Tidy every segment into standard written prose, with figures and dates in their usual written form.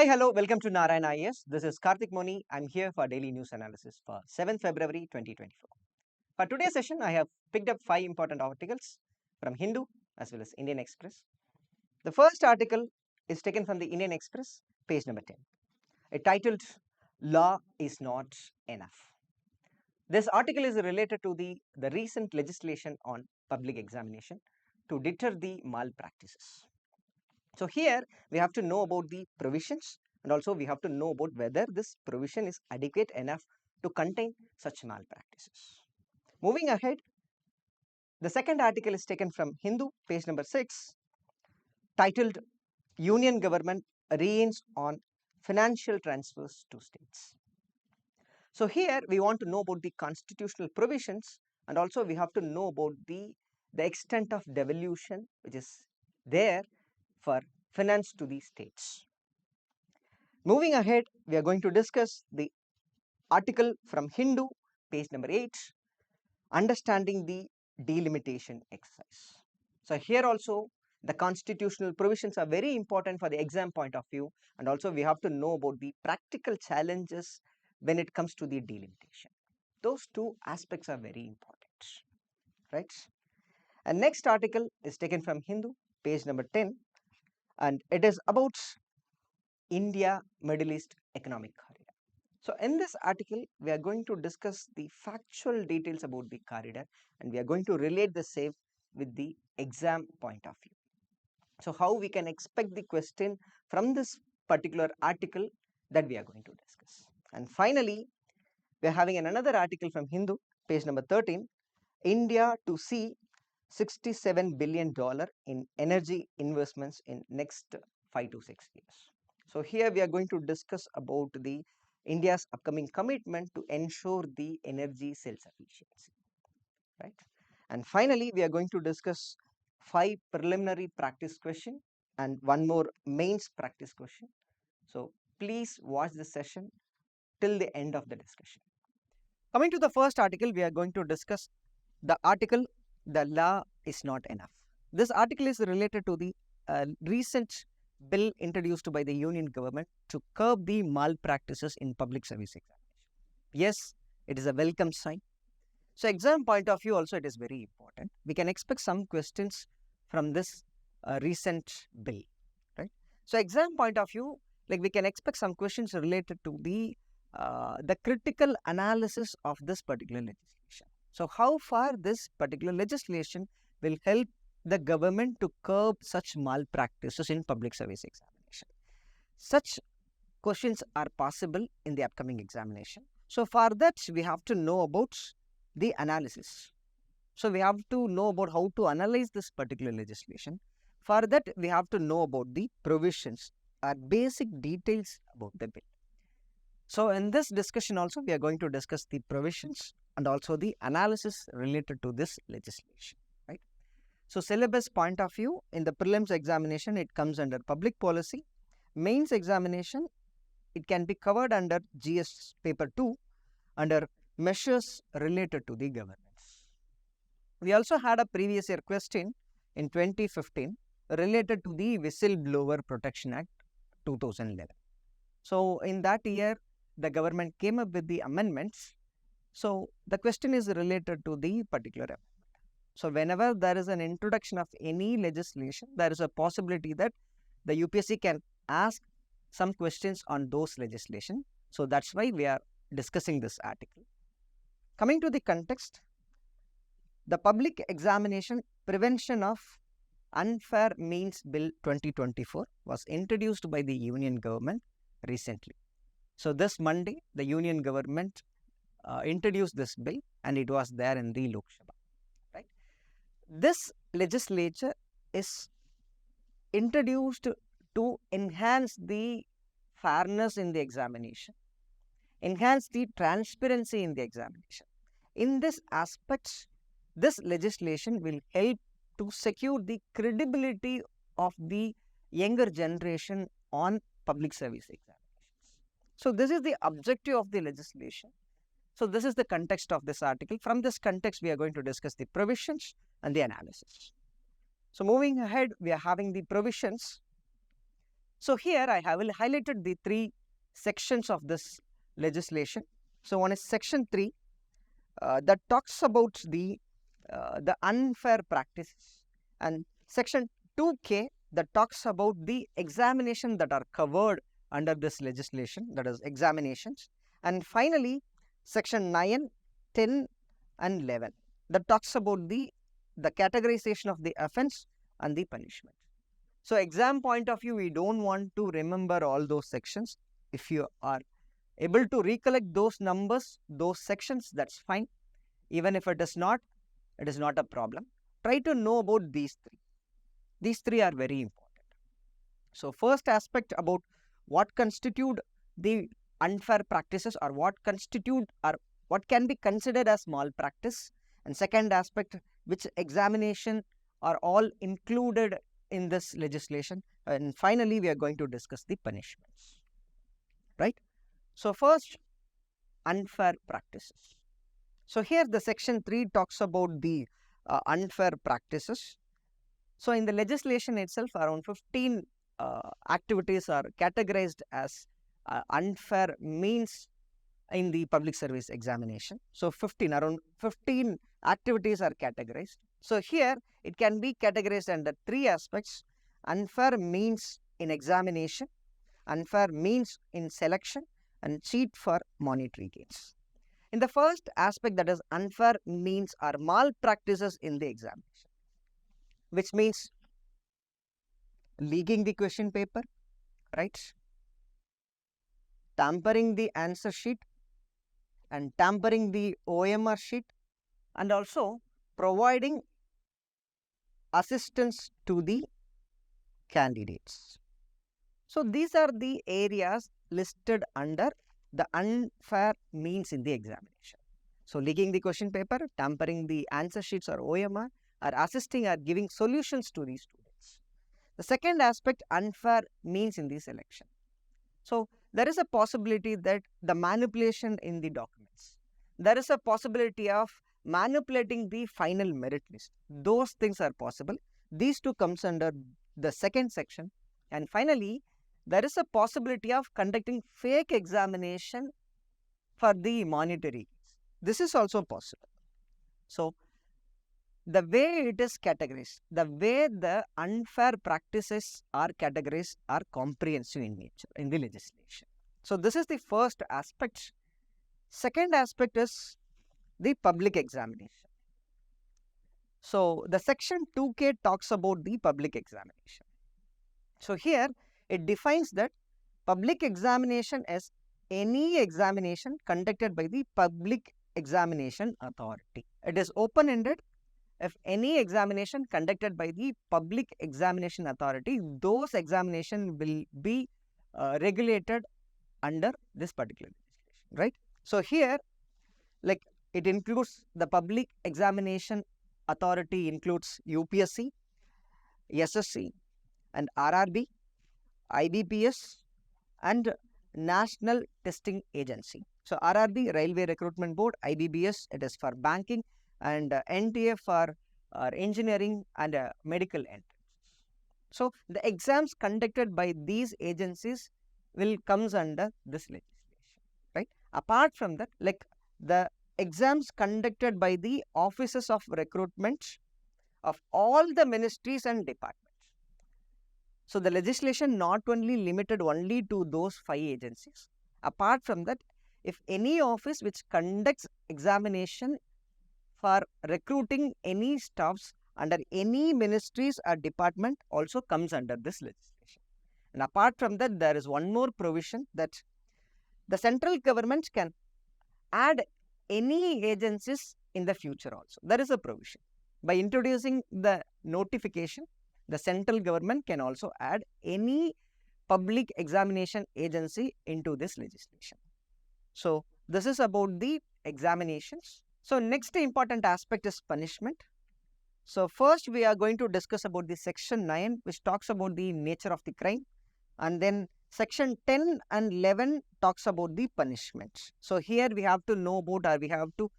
Hi, hello, welcome to Narayan IAS. This is Karthik Moni. I'm here for daily news analysis for 7th February 2024. For today's session, I have picked up 5 important articles from Hindu as well as Indian Express. The first article is taken from the Indian Express, page number 10. It titled, Law is Not Enough. This article is related to the recent legislation on public examination to deter the malpractices. So here we have to know about the provisions and also we have to know about whether this provision is adequate enough to contain such malpractices. Moving ahead, the second article is taken from Hindu, page number 6, titled Union Government Reins on Financial Transfers to States. So here we want to know about the constitutional provisions and also we have to know about the extent of devolution which is there for finance to the states. Moving ahead, we are going to discuss the article from Hindu, page number 8, understanding the delimitation exercise. So here also the constitutional provisions are very important for the exam point of view and also we have to know about the practical challenges when it comes to the delimitation. Those two aspects are very important, right? And next article is taken from Hindu, page number 10, and it is about India Middle East Economic Corridor. So in this article, we are going to discuss the factual details about the corridor and we are going to relate the same with the exam point of view. So how we can expect the question from this particular article that we are going to discuss. And finally, we are having another article from Hindu, page number 13, India to see $67 billion in energy investments in next 5 to 6 years. So here we are going to discuss about the India's upcoming commitment to ensure the energy self-sufficiency, right? And finally, we are going to discuss 5 preliminary practice question and 1 more mains practice question. So please watch the session till the end of the discussion. Coming to the first article, we are going to discuss the article, the law is not enough. This article is related to the recent bill introduced by the union government to curb the malpractices in public service examination. Yes, it is a welcome sign. So exam point of view also it is very important. We can expect some questions from this recent bill, right? So exam point of view, like we can expect some questions related to the critical analysis of this particular legislation. So how far this particular legislation will help the government to curb such malpractices in public service examination. Such questions are possible in the upcoming examination. So for that we have to know about the analysis. So we have to know about how to analyze this particular legislation. For that we have to know about the provisions or basic details about the bill. So in this discussion also we are going to discuss the provisions and also the analysis related to this legislation, right? So syllabus point of view, in the prelims examination it comes under public policy. Mains examination it can be covered under GS paper 2 under measures related to the governance. We also had a previous year question in 2015 related to the Whistleblower Protection Act 2011. So in that year the government came up with the amendments. So the question is related to the particular amendment. So whenever there is an introduction of any legislation, there is a possibility that the UPSC can ask some questions on those legislation. So that's why we are discussing this article. Coming to the context, the Public Examination Prevention of Unfair Means Bill 2024 was introduced by the Union government recently. So this Monday, the Union government introduced this bill and it was there in the Lok Sabha, right? This legislature is introduced to enhance the fairness in the examination, enhance the transparency in the examination. In this aspect, this legislation will help to secure the credibility of the younger generation on public service examinations. So this is the objective of the legislation. So this is the context of this article. From this context, we are going to discuss the provisions and the analysis. So moving ahead, we are having the provisions. So here I have highlighted the three sections of this legislation. So one is section 3 that talks about the unfair practices, and section 2K that talks about the examination that are covered under this legislation, that is examinations, and finally section 9, 10 and 11 that talks about the categorization of the offense and the punishment. So exam point of view, we don't want to remember all those sections. If you are able to recollect those numbers, those sections, that's fine. Even if it is not a problem. Try to know about these three. These three are very important. So first aspect about what constitute the unfair practices, or what constitute or what can be considered as malpractice, and second aspect, which examination are all included in this legislation, and finally we are going to discuss the punishments, right? So first, unfair practices. So here the section 3 talks about the unfair practices. So in the legislation itself, around 15 activities are categorized as unfair means in the public service examination. So around 15 activities are categorized. So here it can be categorized under three aspects: unfair means in examination, unfair means in selection, and cheat for monetary gains. In the first aspect, that is unfair means, are malpractices in the examination, which means leaking the question paper, right? Tampering the answer sheet and tampering the OMR sheet, and also providing assistance to the candidates. So these are the areas listed under the unfair means in the examination. So leaking the question paper, tampering the answer sheets or OMR, or assisting or giving solutions to the students. The second aspect, unfair means in the selection. So there is a possibility that the manipulation in the documents, there is a possibility of manipulating the final merit list. Those things are possible. These two comes under the second section. And finally, there is a possibility of conducting fake examination for the monetary. This is also possible. So the way it is categorized, the way the unfair practices are categorized are comprehensive in nature in the legislation. So this is the first aspect. Second aspect is the public examination. So the section 2K talks about the public examination. So here it defines that public examination is any examination conducted by the public examination authority. It is open-ended. If any examination conducted by the public examination authority, those examination will be regulated under this particular legislation, right? So here, like, it includes the public examination authority includes UPSC, SSC and RRB, IBPS and National Testing Agency. So RRB, Railway Recruitment Board, IBPS, it is for banking, and NTA for engineering and medical entrance. So the exams conducted by these agencies will comes under this legislation, right? Apart from that, like the exams conducted by the offices of recruitment of all the ministries and departments. So the legislation not only limited only to those 5 agencies. Apart from that, if any office which conducts examination for recruiting any staffs under any ministries or department also comes under this legislation. And apart from that, there is one more provision that the central government can add any agencies in the future also. There is a provision. By introducing the notification, the central government can also add any public examination agency into this legislation. So this is about the examinations. So next important aspect is punishment. So first we are going to discuss about the section 9, which talks about the nature of the crime, and then section 10 and 11 talks about the punishment. So here we have to know about, or we have to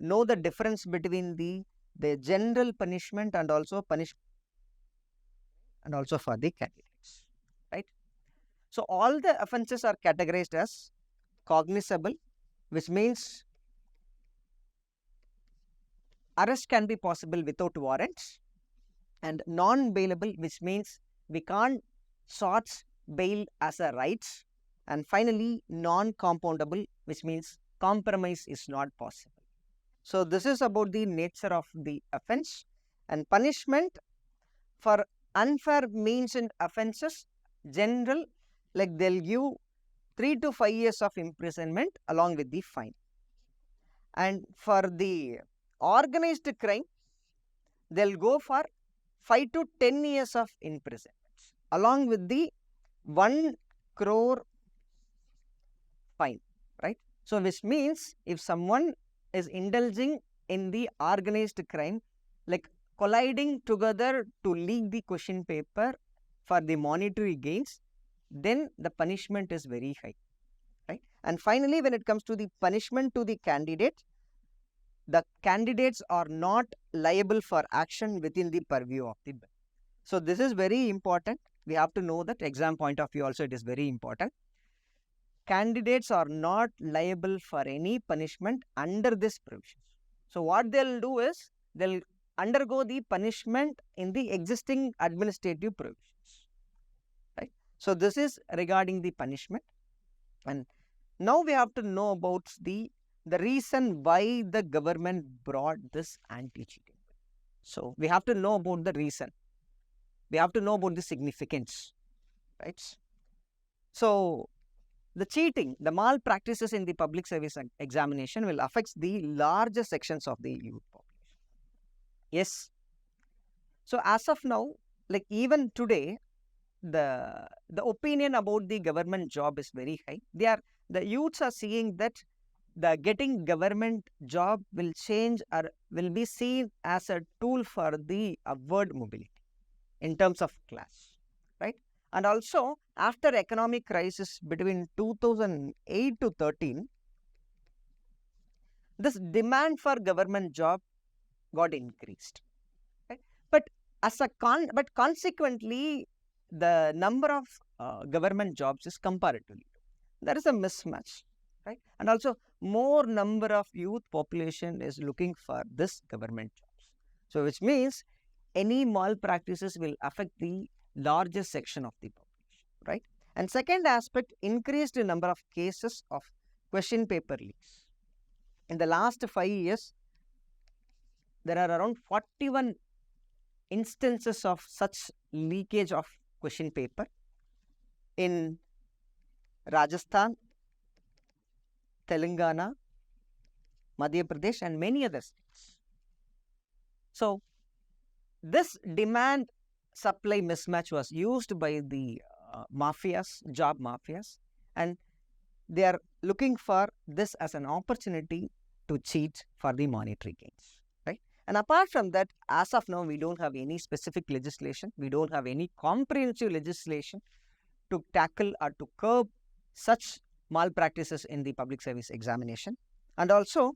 know the difference between the general punishment and also punishment and also for the candidates, right? So all the offences are categorized as cognizable, which means arrest can be possible without warrants, and non-bailable, which means we can't sort bail as a right, and finally non-compoundable, which means compromise is not possible. So this is about the nature of the offence. And punishment for unfair means and offences, general, like they'll give 3 to 5 years of imprisonment along with the fine. And for the organized crime, they'll go for 5 to 10 years of imprisonment along with the 1 crore fine, right? So which means if someone is indulging in the organized crime, like colliding together to leak the question paper for the monetary gains, then the punishment is very high, right? And finally, when it comes to the punishment to the candidate, the candidates are not liable for action within the purview of the bill. So this is very important. We have to know that exam point of view also it is very important. Candidates are not liable for any punishment under this provision. So what they'll do is they'll undergo the punishment in the existing administrative provisions, right? So this is regarding the punishment. And now we have to know about the reason why the government brought this anti-cheating. So we have to know about the reason. We have to know about the significance, right? So the cheating, the malpractices in the public service examination will affect the larger sections of the youth population. Yes. So as of now, like even today, the opinion about the government job is very high. The youths are seeing that the getting government job will change or will be seen as a tool for the upward mobility in terms of class, right? And also after economic crisis between 2008 to 13, this demand for government job got increased, right? But consequently, the number of government jobs is comparatively low. There is a mismatch, right? And also more number of youth population is looking for this government jobs. So which means any malpractices will affect the largest section of the population, right? And second aspect, increased number of cases of question paper leaks. In the last 5 years, there are around 41 instances of such leakage of question paper in Rajasthan, Telangana, Madhya Pradesh and many other states. So this demand supply mismatch was used by the mafias, job mafias, and they are looking for this as an opportunity to cheat for the monetary gains, right? And apart from that, as of now, we don't have any specific legislation. We don't have any comprehensive legislation to tackle or to curb such malpractices in the public service examination. And also,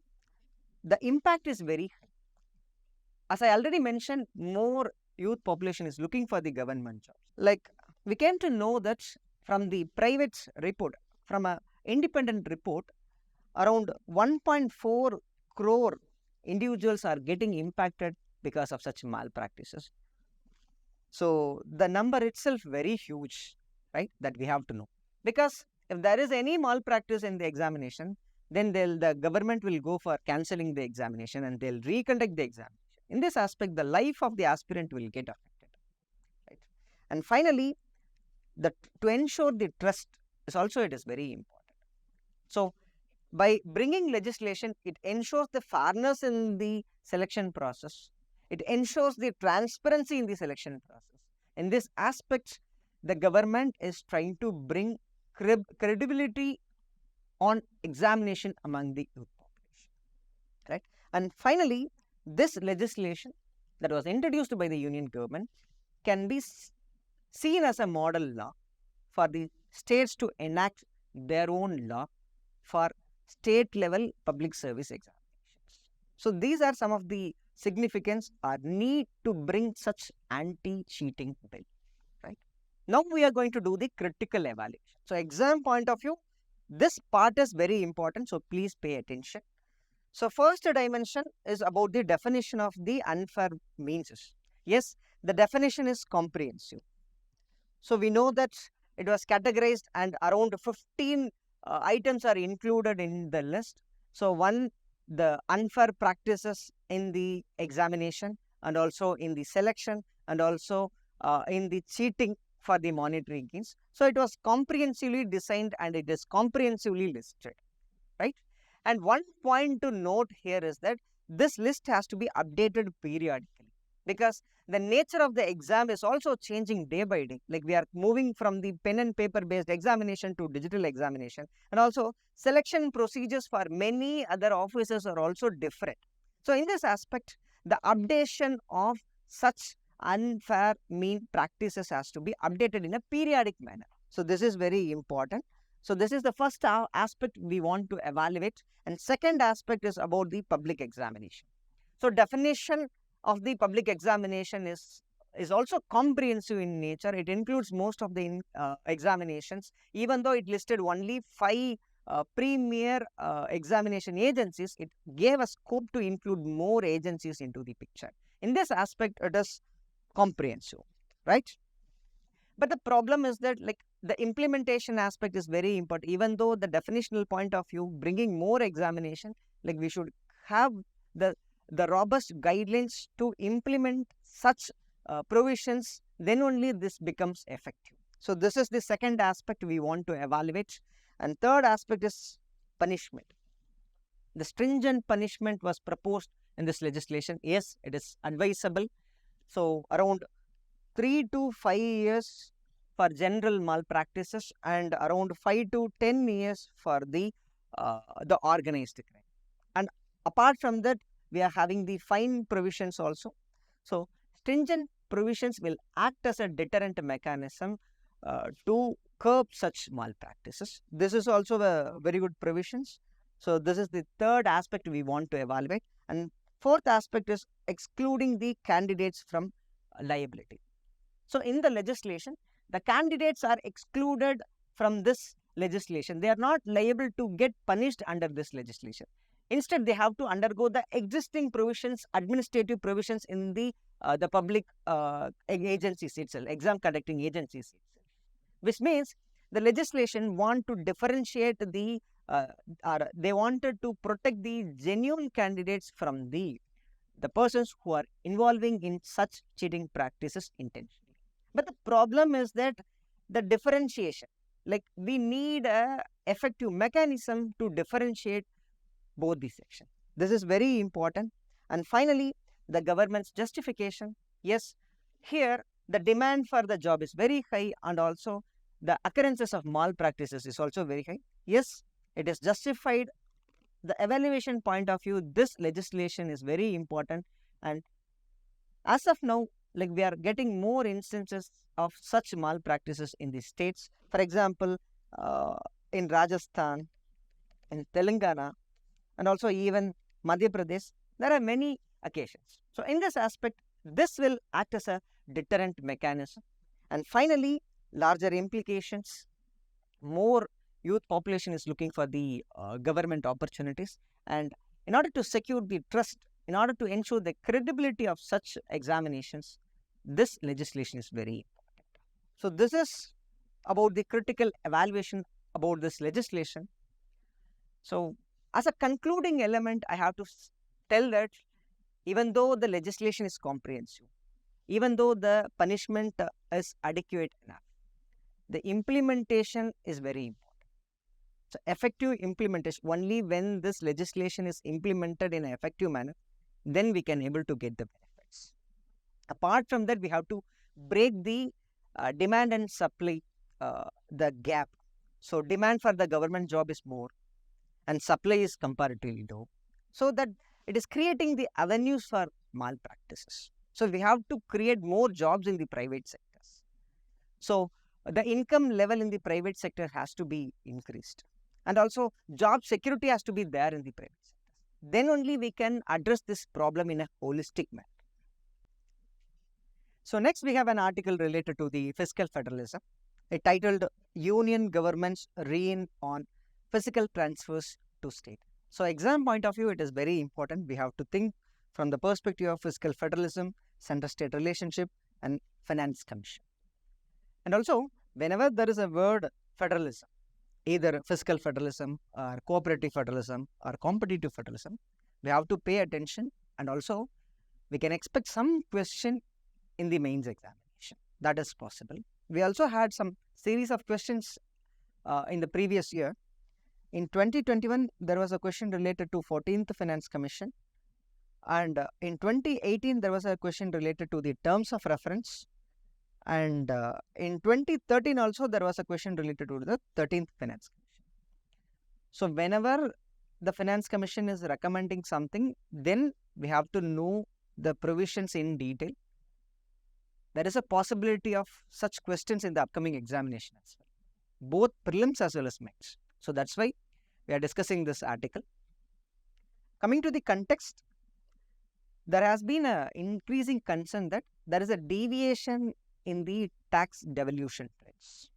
the impact is very high. As I already mentioned, more youth population is looking for the government jobs. Like we came to know that from the private report, from an independent report, around 1.4 crore individuals are getting impacted because of such malpractices. So the number itself very huge, right? That we have to know. Because if there is any malpractice in the examination, then the government will go for cancelling the examination and they'll reconduct the examination. In this aspect, the life of the aspirant will get affected, right? And finally, to ensure the trust is also it is very important. So by bringing legislation, it ensures the fairness in the selection process. It ensures the transparency in the selection process. In this aspect, the government is trying to bring credibility on examination among the youth population, right? And finally, this legislation that was introduced by the union government can be seen as a model law for the states to enact their own law for state level public service examinations. So these are some of the significance or need to bring such anti-cheating bill, right? Now we are going to do the critical evaluation. So exam point of view, this part is very important, so please pay attention. So first dimension is about the definition of the unfair means. Yes, the definition is comprehensive. So we know that it was categorized and around 15 items are included in the list. So one, the unfair practices in the examination and also in the selection and also in the cheating for the monetary gains. So it was comprehensively designed and it is comprehensively listed, right? And one point to note here is that this list has to be updated periodically, because the nature of the exam is also changing day by day. Like we are moving from the pen and paper based examination to digital examination, and also selection procedures for many other officers are also different. So in this aspect, the updation of such unfair mean practices has to be updated in a periodic manner. So this is very important. So this is the first aspect we want to evaluate, and second aspect is about the public examination. So definition of the public examination is also comprehensive in nature. It includes most of the examinations, even though it listed only 5 premier examination agencies. It gave a scope to include more agencies into the picture. In this aspect, it is comprehensive, right? But the problem is that like the implementation aspect is very important. Even though the definitional point of view, bringing more examination, like we should have the robust guidelines to implement such provisions, then only this becomes effective. So this is the second aspect we want to evaluate. And third aspect is punishment. The stringent punishment was proposed in this legislation. Yes, it is advisable. So around 3 to 5 years for general malpractices and around 5 to 10 years for the organized crime. And apart from that, we are having the fine provisions also. So stringent provisions will act as a deterrent mechanism to curb such malpractices. This is also a very good provisions. So this is the third aspect we want to evaluate. And fourth aspect is excluding the candidates from liability. So in the legislation, the candidates are excluded from this legislation. They are not liable to get punished under this legislation. Instead, they have to undergo the existing provisions, administrative provisions in the public agencies itself, exam conducting agencies itself. Which means the legislation want to differentiate the, they wanted to protect the genuine candidates from the persons who are involving in such cheating practices intentionally. But the problem is that the differentiation, like we need a effective mechanism to differentiate both these sections. This is very important. And finally, the government's justification. Yes, here the demand for the job is very high and also the occurrences of malpractices is also very high. Yes, it is justified. The evaluation point of view, this legislation is very important. And as of now, like we are getting more instances of such malpractices in the states. For example, in Rajasthan, in Telangana, and also even Madhya Pradesh, there are many occasions. So in this aspect, this will act as a deterrent mechanism. And finally, larger implications. More youth population is looking for the government opportunities, and in order to secure the trust, in order to ensure the credibility of such examinations, this legislation is very important. So this is about the critical evaluation about this legislation. So as a concluding element, I have to tell that even though the legislation is comprehensive, even though the punishment is adequate enough, the implementation is very important. So effective implementation, only when this legislation is implemented in an effective manner, then we can able to get the benefits. Apart from that, we have to break the demand and supply, the gap. So demand for the government job is more and supply is comparatively low. So that it is creating the avenues for malpractices. So we have to create more jobs in the private sectors. So the income level in the private sector has to be increased. And also job security has to be there in the private sector. Then only we can address this problem in a holistic manner. So next we have an article related to the fiscal federalism. It titled Union Government's Rein on Fiscal Transfers to State. So exam point of view, it is very important. We have to think from the perspective of fiscal federalism, center-state relationship, and finance commission. And also, whenever there is a word federalism, either fiscal federalism or cooperative federalism or competitive federalism, we have to pay attention, and also we can expect some question in the mains examination. That is possible. We also had some series of questions in the previous year. In 2021, there was a question related to 14th Finance Commission, and in 2018, there was a question related to the terms of reference, and in 2013 also there was a question related to the 13th Finance Commission. So whenever the Finance Commission is recommending something, then we have to know the provisions in detail. There is a possibility of such questions in the upcoming examination as well, both prelims as well as mains. So that's why we are discussing this article. Coming to the context, there has been an increasing concern that there is a deviation in the tax devolution trends.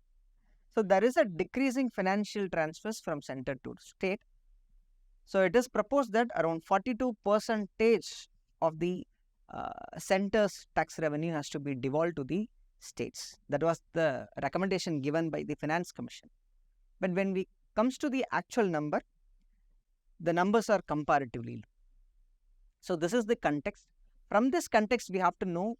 So there is a decreasing financial transfers from center to state. So it is proposed that around 42% of the center's tax revenue has to be devolved to the states. That was the recommendation given by the Finance Commission. But when we comes to the actual number, the numbers are comparatively low. So this is the context. From this context, we have to know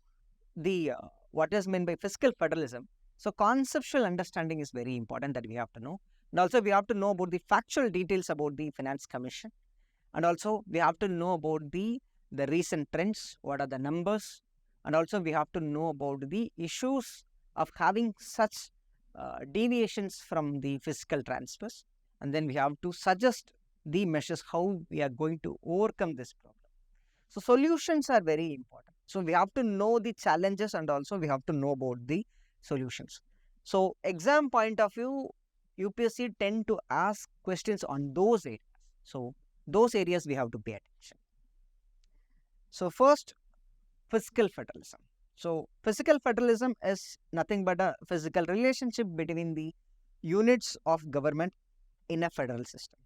the what is meant by fiscal federalism. So conceptual understanding is very important that we have to know. And also we have to know about the factual details about the Finance Commission. And also we have to know about the recent trends, what are the numbers. And also we have to know about the issues of having such deviations from the fiscal transfers. And then we have to suggest the measures how we are going to overcome this problem. So solutions are very important. So we have to know the challenges and also we have to know about the solutions. So exam point of view, UPSC tend to ask questions on those areas. So those areas we have to pay attention. So first, fiscal federalism. So fiscal federalism is nothing but a physical relationship between the units of government in a federal system,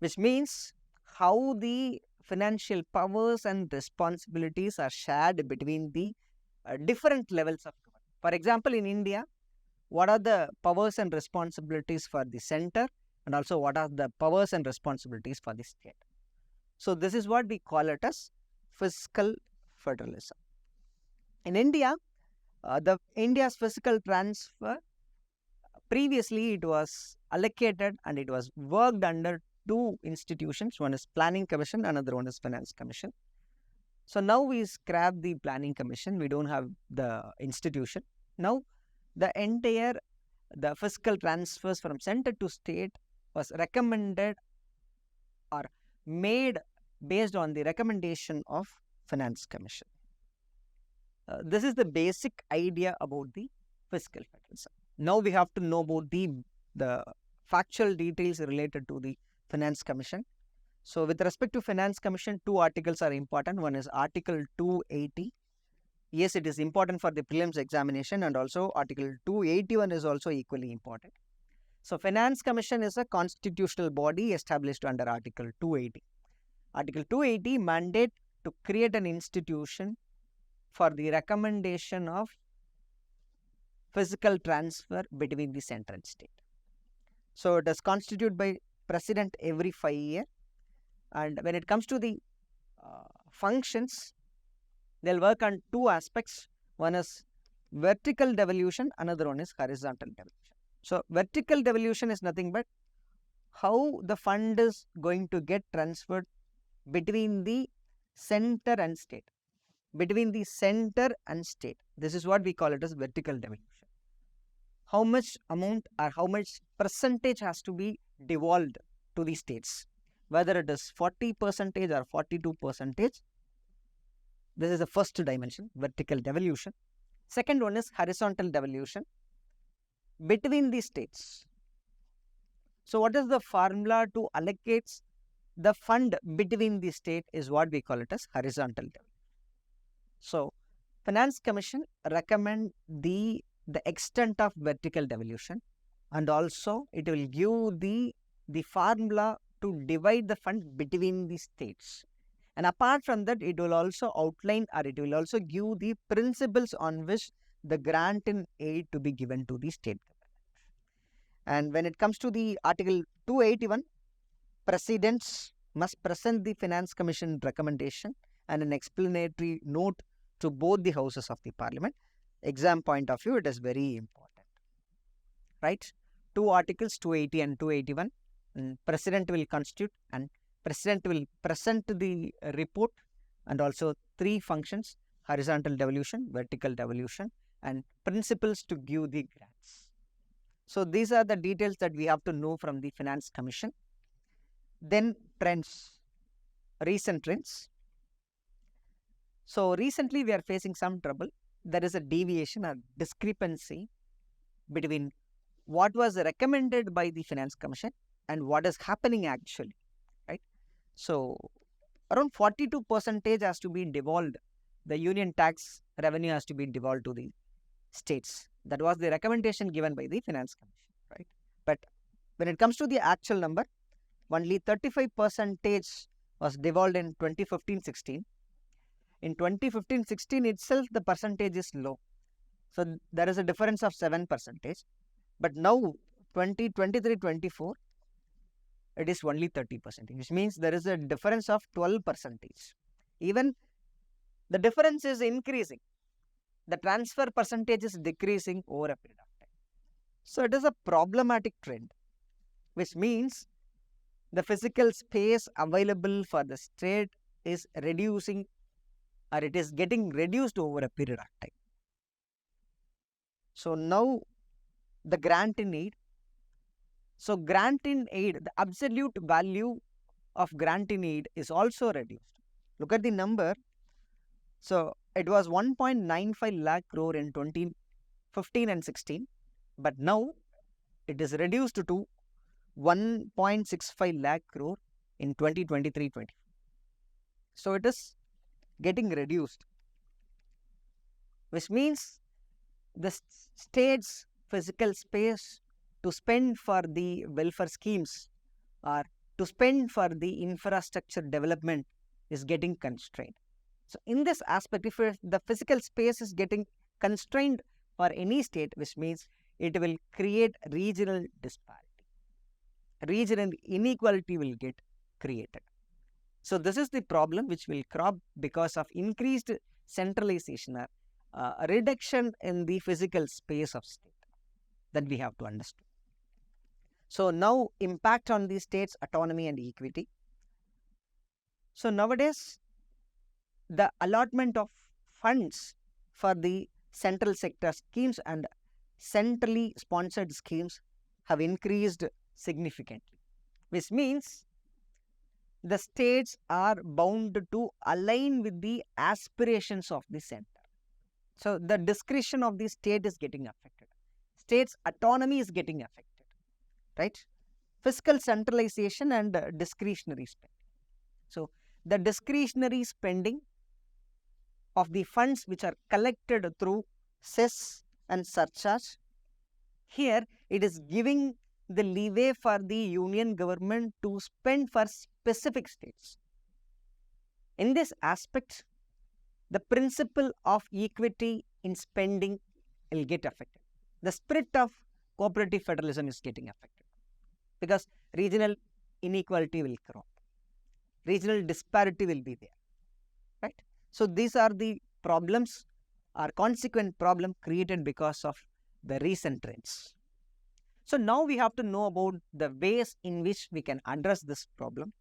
which means how the financial powers and responsibilities are shared between the different levels of government. For example, in India, what are the powers and responsibilities for the center, and also what are the powers and responsibilities for the state. So this is what we call it as fiscal federalism. In India, India's fiscal transfer, previously it was allocated and it was worked under two institutions. One is Planning Commission, another one is Finance Commission. So now we scrap the Planning Commission. We don't have the institution. Now the fiscal transfers from center to state was recommended or made based on the recommendation of Finance Commission. This is the basic idea about the fiscal federalism. Now we have to know about the factual details related to the Finance Commission. So with respect to Finance Commission, two articles are important. One is Article 280. Yes, it is important for the prelims examination, and also Article 281 is also equally important. So Finance Commission is a constitutional body established under Article 280. Article 280 mandate to create an institution for the recommendation of fiscal transfer between the center and state. So it is constituted by President every 5 years, and when it comes to the functions, they'll work on two aspects. One is vertical devolution, another one is horizontal devolution. So vertical devolution is nothing but how the fund is going to get transferred between the center and state. Between the center and state. This is what we call it as vertical devolution. How much amount or how much percentage has to be devolved to the states, whether it is 40% or 42%. This is the first dimension, vertical devolution. Second one is horizontal devolution between the states. So what is the formula to allocate the fund between the state is what we call it as horizontal devolution. So Finance Commission recommend the extent of vertical devolution, and also it will give the formula to divide the fund between the states. And apart from that, it will also outline, or it will also give the principles on which the grant in aid to be given to the state government. And when it comes to the Article 281, Presidents must present the Finance Commission recommendation and an explanatory note to both the houses of the Parliament. Exam point of view, it is very important. Right? Two articles, 280 and 281. President will constitute and President will present the report, and also three functions: horizontal devolution, vertical devolution, and principles to give the grants. So these are the details that we have to know from the Finance Commission. Then trends, recent trends. So recently we are facing some trouble. There is a deviation or discrepancy between what was recommended by the Finance Commission and what is happening actually, right? So around 42% has to be devolved. The union tax revenue has to be devolved to the states. That was the recommendation given by the Finance Commission, right? But when it comes to the actual number, only 35% was devolved in 2015-16. In 2015-16 itself, the percentage is low. So there is a difference of 7%. But now, 2023-24, it is only 30%, which means there is a difference of 12%. Even the difference is increasing. The transfer percentage is decreasing over a period of time. So it is a problematic trend, which means the physical space available for the state is reducing, or it is getting reduced over a period of time. So now the grant in aid. So grant in aid, the absolute value of grant in aid is also reduced. Look at the number. So it was 1.95 lakh crore in 2015 and 16, but now it is reduced to 1.65 lakh crore in 2023-24. So it is getting reduced, which means the state's physical space to spend for the welfare schemes or to spend for the infrastructure development is getting constrained. So in this aspect, if the physical space is getting constrained for any state, which means it will create regional disparity. Regional inequality will get created. So this is the problem which will crop because of increased centralization or a reduction in the physical space of state, that we have to understand. So now impact on the state's autonomy and equity. So nowadays, the allotment of funds for the central sector schemes and centrally sponsored schemes have increased significantly, which means the states are bound to align with the aspirations of the center. So the discretion of the state is getting affected. State's autonomy is getting affected, right? Fiscal centralization and discretionary spending. So the discretionary spending of the funds which are collected through cess and surcharge, here it is giving the leeway for the union government to spend for specific states. In this aspect, the principle of equity in spending will get affected. The spirit of cooperative federalism is getting affected because regional inequality will crop. Regional disparity will be there, right? So these are the problems or consequent problem created because of the recent trends. So now we have to know about the ways in which we can address this problem.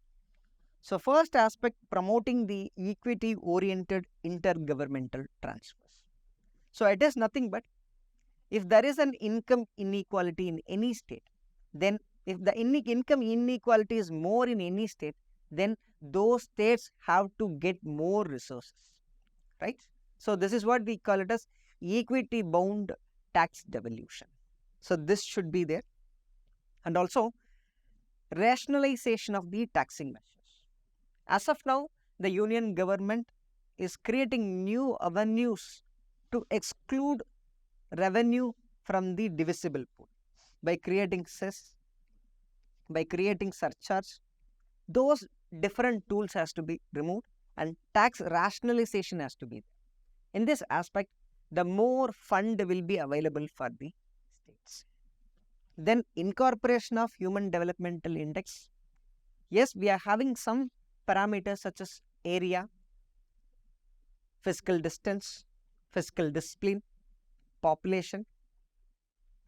So first aspect, promoting the equity-oriented intergovernmental transfers. So it is nothing but if there is an income inequality in any state, then if the income inequality is more in any state, then those states have to get more resources, right? So this is what we call it as equity-bound tax devolution. So this should be there. And also rationalization of the taxing measures. As of now, the union government is creating new avenues to exclude revenue from the divisible pool by creating cess, by creating surcharge. Those different tools has to be removed and tax rationalization has to be there. In this aspect, the more fund will be available for the states. Then incorporation of human developmental index. Yes, we are having some parameters such as area, physical distance, physical discipline, population.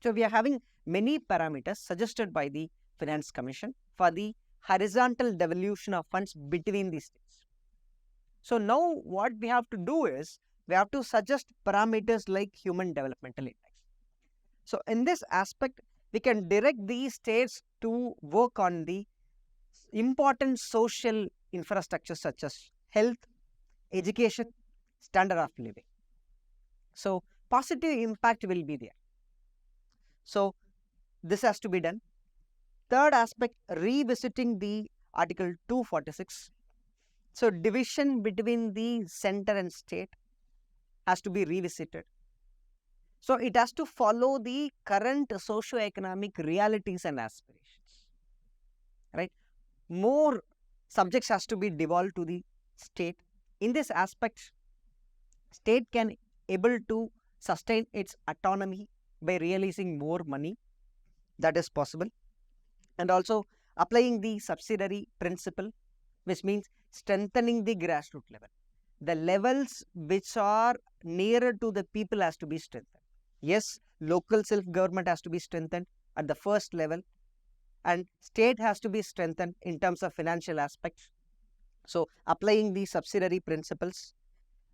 So we are having many parameters suggested by the Finance Commission for the horizontal devolution of funds between the states. So now what we have to do is, we have to suggest parameters like human developmental index. So in this aspect, we can direct these states to work on the important social infrastructure such as health, education, standard of living. So positive impact will be there. So this has to be done. Third aspect, revisiting the Article 246. So division between the center and state has to be revisited. So it has to follow the current socio-economic realities and aspirations, right? More subjects has to be devolved to the state. In this aspect, state can able to sustain its autonomy by releasing more money. That is possible. And also applying the subsidiary principle, which means strengthening the grassroots level. The levels which are nearer to the people has to be strengthened. Yes, local self-government has to be strengthened at the first level, and state has to be strengthened in terms of financial aspects. So applying the subsidiary principles.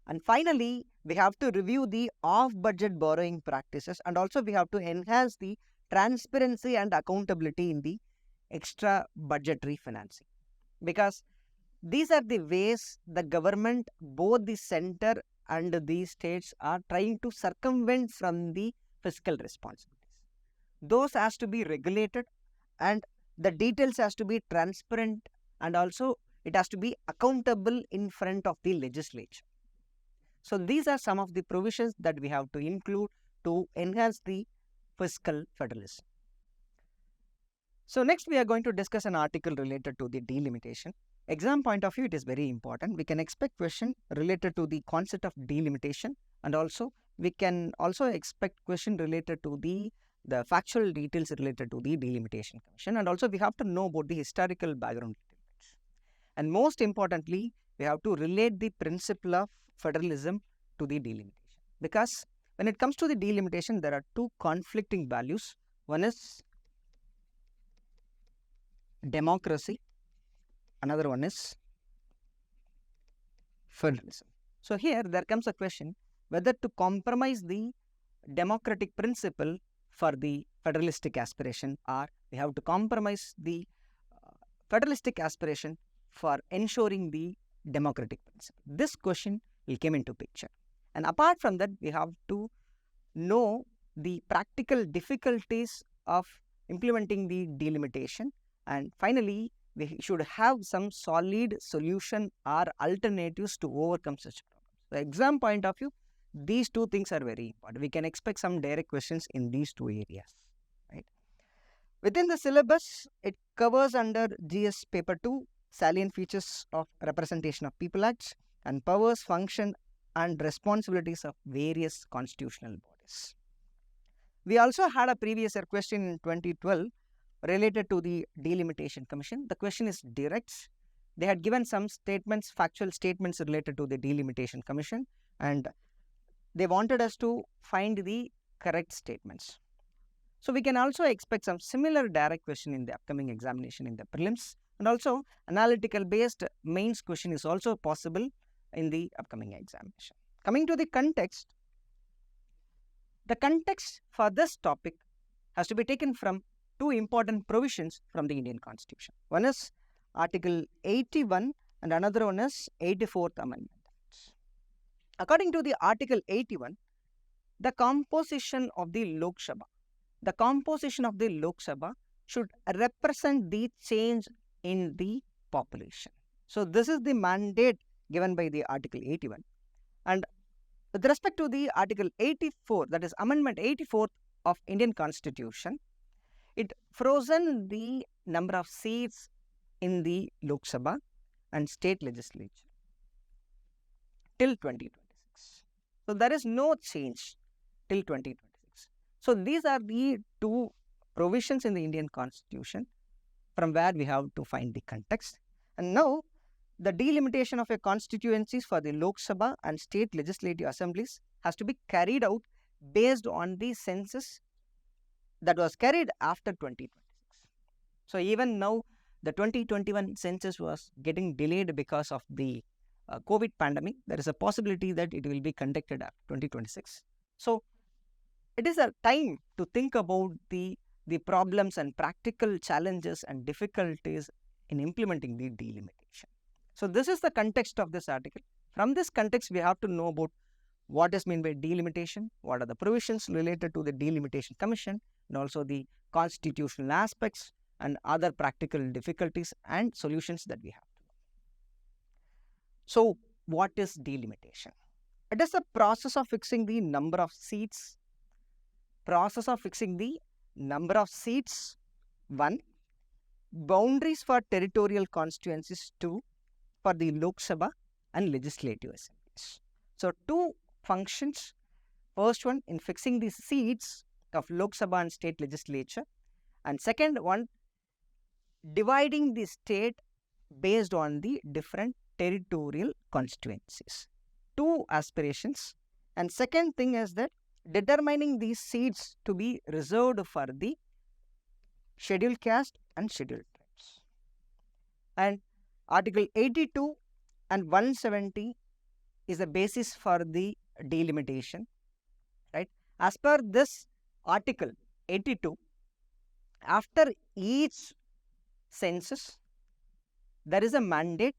And finally, we have to review the off-budget borrowing practices, and also we have to enhance the transparency and accountability in the extra budgetary financing, because these are the ways the government, both the center and the states, are trying to circumvent from the fiscal responsibilities. Those has to be regulated, and the details has to be transparent, and also it has to be accountable in front of the legislature. So these are some of the provisions that we have to include to enhance the fiscal federalism. So next we are going to discuss an article related to the delimitation. Exam point of view, it is very important. We can expect question related to the concept of delimitation, and also we can also expect question related to the factual details related to the delimitation commission, and also we have to know about the historical background. And most importantly, we have to relate the principle of federalism to the delimitation, because when it comes to the delimitation, there are two conflicting values. One is democracy, another one is federalism. So here there comes a question whether to compromise the democratic principle for the federalistic aspiration, or we have to compromise the federalistic aspiration for ensuring the democratic principle. This question will come into picture. And apart from that, we have to know the practical difficulties of implementing the delimitation, and finally we should have some solid solution or alternatives to overcome such problems. The exam point of view, these two things are very important. We can expect some direct questions in these two areas, right? Within the syllabus, it covers under GS paper 2 salient features of representation of people acts and powers, function and responsibilities of various constitutional bodies. We also had a previous year question in 2012 related to the delimitation commission. The question is direct. They had given some statements, factual statements related to the delimitation commission, and they wanted us to find the correct statements. So we can also expect some similar direct question in the upcoming examination in the prelims, and also analytical based mains question is also possible in the upcoming examination. Coming to the context for this topic has to be taken from two important provisions from the Indian Constitution. One is Article 81 and another one is 84th Amendment. According to the Article 81, the composition of the Lok Sabha should represent the change in the population. So this is the mandate given by the Article 81. And with respect to the Article 84, that is Amendment 84 of Indian Constitution, it frozen the number of seats in the Lok Sabha and state legislature till 2026. So there is no change till 2026. So these are the two provisions in the Indian Constitution from where we have to find the context. And now the delimitation of a constituencies for the Lok Sabha and state legislative assemblies has to be carried out based on the census that was carried after 2026. So even now the 2021 census was getting delayed because of the COVID pandemic. There is a possibility that it will be conducted after 2026. So it is a time to think about the problems and practical challenges and difficulties in implementing the delimitation. So this is the context of this article. From this context, we have to know about what is meant by delimitation, what are the provisions related to the delimitation commission, and also the constitutional aspects and other practical difficulties and solutions that we have to know. So what is delimitation? It is the process of fixing the number of seats. Process of fixing the number of seats, 1. Boundaries for territorial constituencies, 2. For the Lok Sabha and legislative assemblies. So two functions. First one in fixing the seats of Lok Sabha and state legislature, and second one dividing the state based on the different territorial constituencies. Two aspirations. And second thing is that determining these seats to be reserved for the scheduled caste and scheduled tribes. And Article 82 and 170 is the basis for the delimitation, right? As per this Article 82, after each census, there is a mandate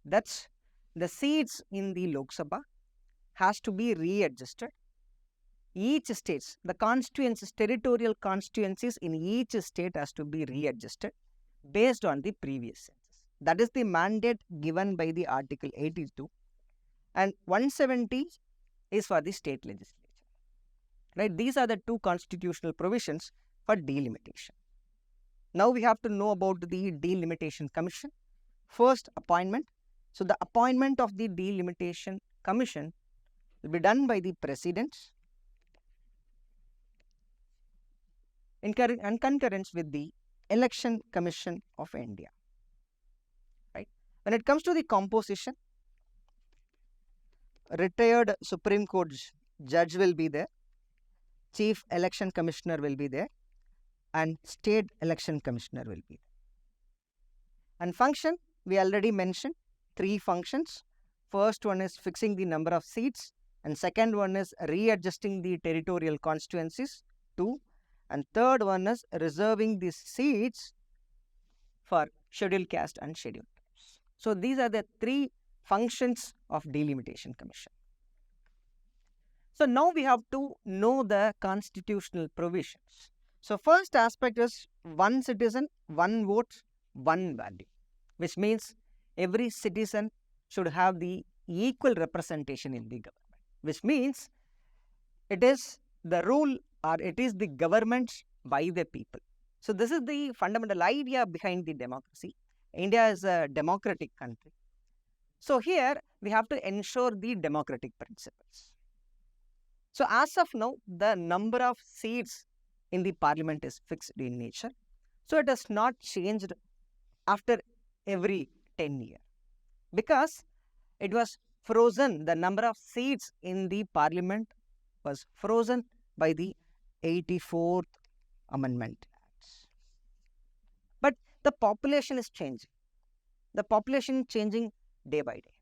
that the seats in the Lok Sabha has to be readjusted. Each state, the constituencies, territorial constituencies in each state has to be readjusted based on the previous census. That is the mandate given by the Article 82, and 170 is for the state legislature. Right? These are the two constitutional provisions for delimitation. Now we have to know about the delimitation commission. First, appointment. So the appointment of the delimitation commission will be done by the president in concurrence with the Election Commission of India. Right? When it comes to the composition, retired Supreme Court judge will be there, Chief Election Commissioner will be there, and State Election Commissioner will be there. And function, we already mentioned 3 functions. First one is fixing the number of seats, and second one is readjusting the territorial constituencies, 2. And third one is reserving the seats for scheduled caste and scheduled tribes. So these are the 3 functions of delimitation commission. So now we have to know the constitutional provisions. So first aspect is one citizen, one vote, one value, which means every citizen should have the equal representation in the government, which means it is the rule or it is the government by the people. So this is the fundamental idea behind the democracy. India is a democratic country. So here we have to ensure the democratic principles. So as of now, the number of seats in the parliament is fixed in nature. So it has not changed after every 10 years because it was frozen. The number of seats in the parliament was frozen by the 84th Amendment. But the population is changing. The population changing day by day,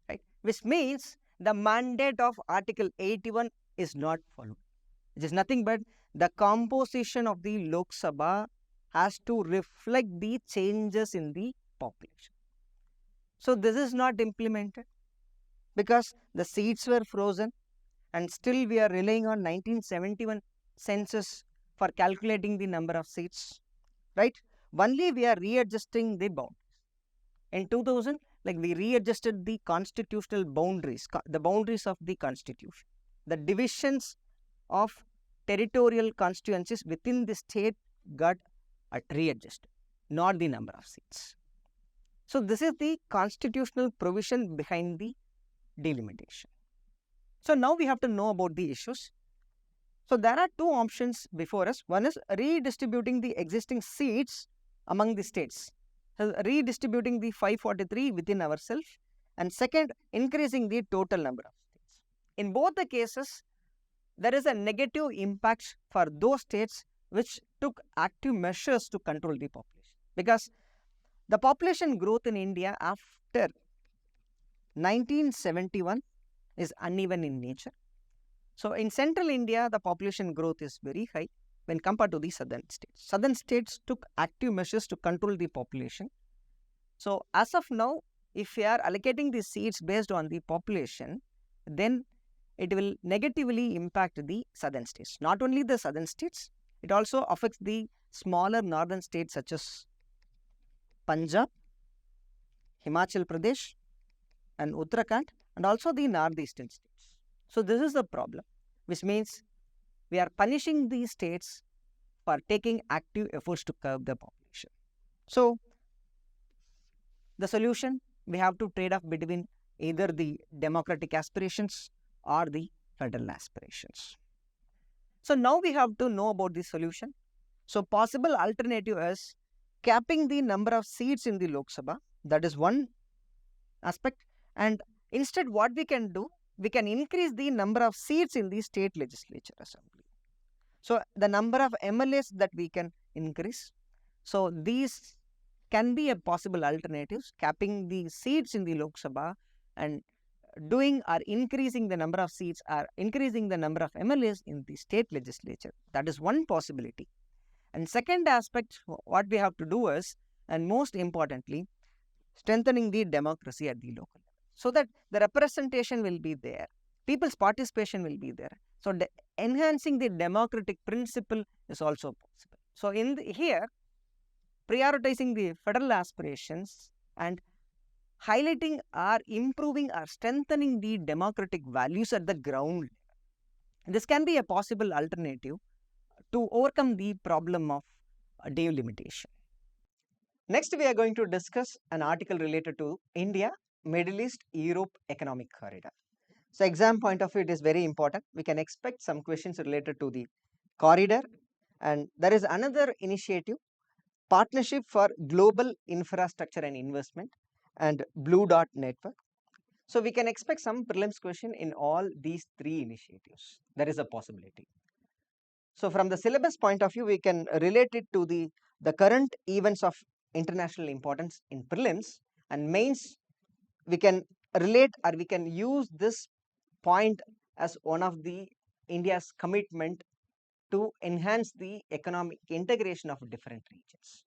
right? Which means the mandate of Article 81 is not followed. It is nothing but the composition of the Lok Sabha has to reflect the changes in the population. So this is not implemented because the seats were frozen and still we are relying on 1971 census for calculating the number of seats, right? Only we are readjusting the boundaries. In 2000, like we readjusted the constitutional boundaries, the boundaries of the constitution. The divisions of territorial constituencies within the state got readjusted, not the number of seats. So this is the constitutional provision behind the delimitation. So now we have to know about the issues. So there are two options before us. One is redistributing the existing seats among the states, so redistributing the 543 within ourselves, and second, increasing the total number of states. In both the cases, there is a negative impact for those states which took active measures to control the population, because the population growth in India after 1971 is uneven in nature. So in central India, the population growth is very high when compared to the southern states. Southern states took active measures to control the population. So as of now, if we are allocating the seats based on the population, then it will negatively impact the southern states. Not only the southern states, it also affects the smaller northern states such as Punjab, Himachal Pradesh, and Uttarakhand, and also the northeastern states. So this is the problem, which means we are punishing these states for taking active efforts to curb the population. So the solution, we have to trade off between either the democratic aspirations or the federal aspirations. So now we have to know about the solution. So possible alternative is capping the number of seats in the Lok Sabha. That is one aspect. And instead what we can do, we can increase the number of seats in the state legislature assembly. So the number of MLAs that we can increase. So these can be a possible alternatives, capping the seats in the Lok Sabha and doing or increasing the number of seats or increasing the number of MLAs in the state legislature. That is one possibility. And second aspect, what we have to do is, and most importantly, strengthening the democracy at the local level, so that the representation will be there, people's participation will be there. So enhancing the democratic principle is also possible. So in here, prioritizing the federal aspirations and highlighting or improving or strengthening the democratic values at the ground level. This can be a possible alternative to overcome the problem of delimitation. Next, we are going to discuss an article related to India, Middle East, Europe Economic Corridor. So exam point of view, it is very important. We can expect some questions related to the corridor, and there is another initiative, Partnership for Global Infrastructure and Investment and Blue Dot Network. So we can expect some prelims question in all these three initiatives. There is a possibility. So from the syllabus point of view, we can relate it to the current events of international importance in prelims, and mains we can relate or we can use this point as one of the India's commitment to enhance the economic integration of different regions,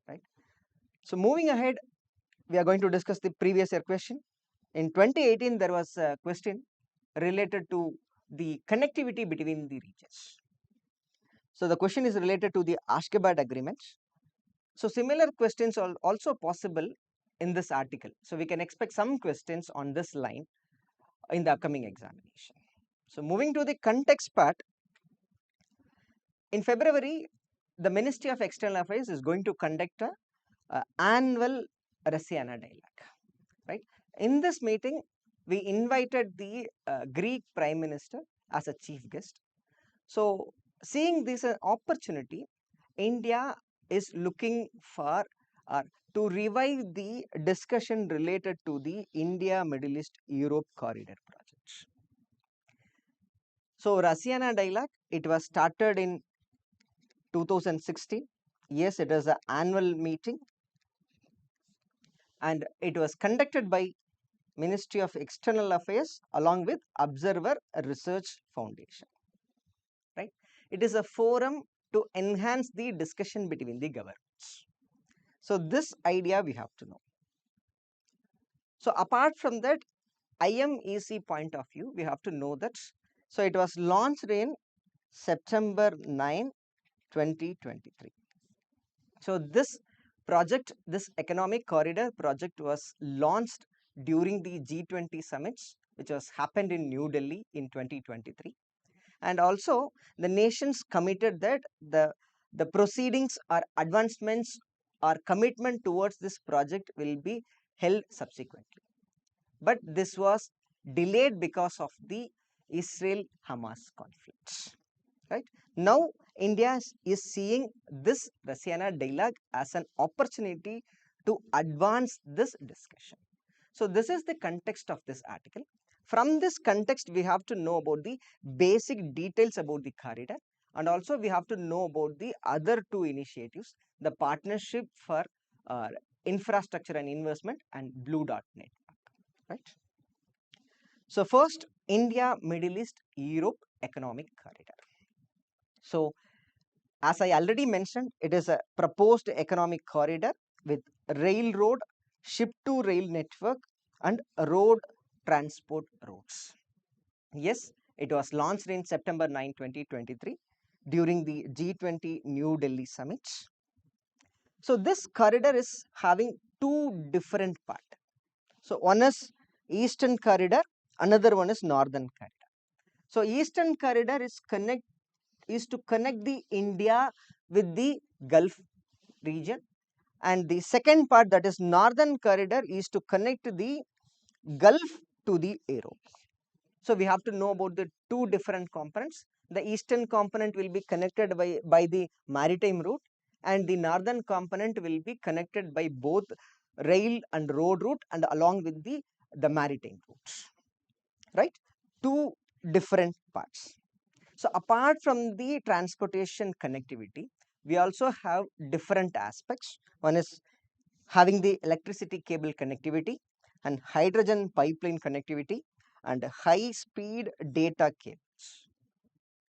right? So moving ahead, we are going to discuss the previous year question. In 2018, there was a question related to the connectivity between the regions. So the question is related to the Ashgabat agreements. So similar questions are also possible in this article. So we can expect some questions on this line in the upcoming examination. So moving to the context part, in February, the Ministry of External Affairs is going to conduct a annual Russiana dialogue, right? In this meeting, we invited the Greek Prime Minister as a chief guest. So seeing this opportunity, India is looking for to revive the discussion related to the India, Middle East, Europe corridor projects. So Russiana dialogue, it was started in 2016. Yes, it is an annual meeting, and it was conducted by Ministry of External Affairs along with Observer Research Foundation, right? It is a forum to enhance the discussion between the governments. So this idea we have to know. So apart from that, IMEC point of view, we have to know that. So it was launched in September 9, 2023. So this this economic corridor project was launched during the G20 summits, which was happened in New Delhi in 2023. And also the nations committed that the proceedings or advancements or commitment towards this project will be held subsequently. But this was delayed because of the Israel-Hamas conflict. Right now, India is seeing this Rassiana dialogue as an opportunity to advance this discussion. So this is the context of this article. From this context, we have to know about the basic details about the corridor, and also we have to know about the other two initiatives, the Partnership for Infrastructure and Investment and Blue Dot Network. Right. So first, India, Middle East, Europe Economic Corridor. So as I already mentioned, it is a proposed economic corridor with railroad, ship-to-rail network and road transport routes. Yes, it was launched in September 9, 2023 during the G20 New Delhi Summit. So this corridor is having two different parts. So one is Eastern Corridor, another one is Northern Corridor. So Eastern Corridor is to connect the India with the Gulf region, and the second part, that is Northern Corridor, is to connect the Gulf to the Europe. So we have to know about the two different components. The eastern component will be connected by the maritime route, and the northern component will be connected by both rail and road route and along with the maritime routes. Right? Two different parts. So apart from the transportation connectivity, we also have different aspects. One is having the electricity cable connectivity and hydrogen pipeline connectivity and high speed data cables.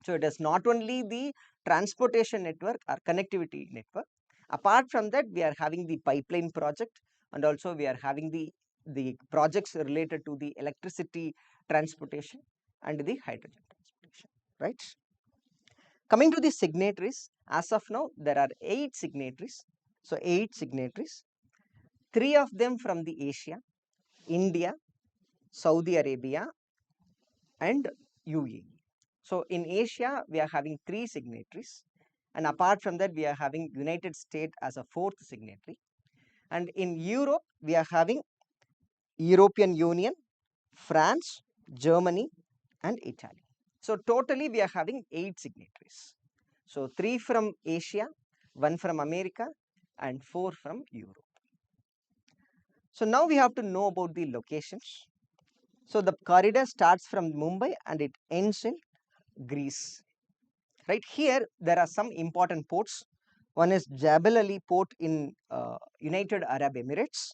So it is not only the transportation network or connectivity network. Apart from that, we are having the pipeline project, and also we are having the projects related to the electricity transportation and the hydrogen transportation. Right? Coming to the signatories, as of now, there are 8 signatories. So 8 signatories, 3 of them from the Asia, India, Saudi Arabia and UAE. So in Asia, we are having 3 signatories, and apart from that, we are having United States as a 4th signatory. And in Europe, we are having European Union, France, Germany and Italy. So totally we are having 8 signatories. So 3 from Asia, 1 from America and 4 from Europe. So now we have to know about the locations. So the corridor starts from Mumbai and it ends in Greece. Right here, there are some important ports. One is Jebel Ali port in United Arab Emirates,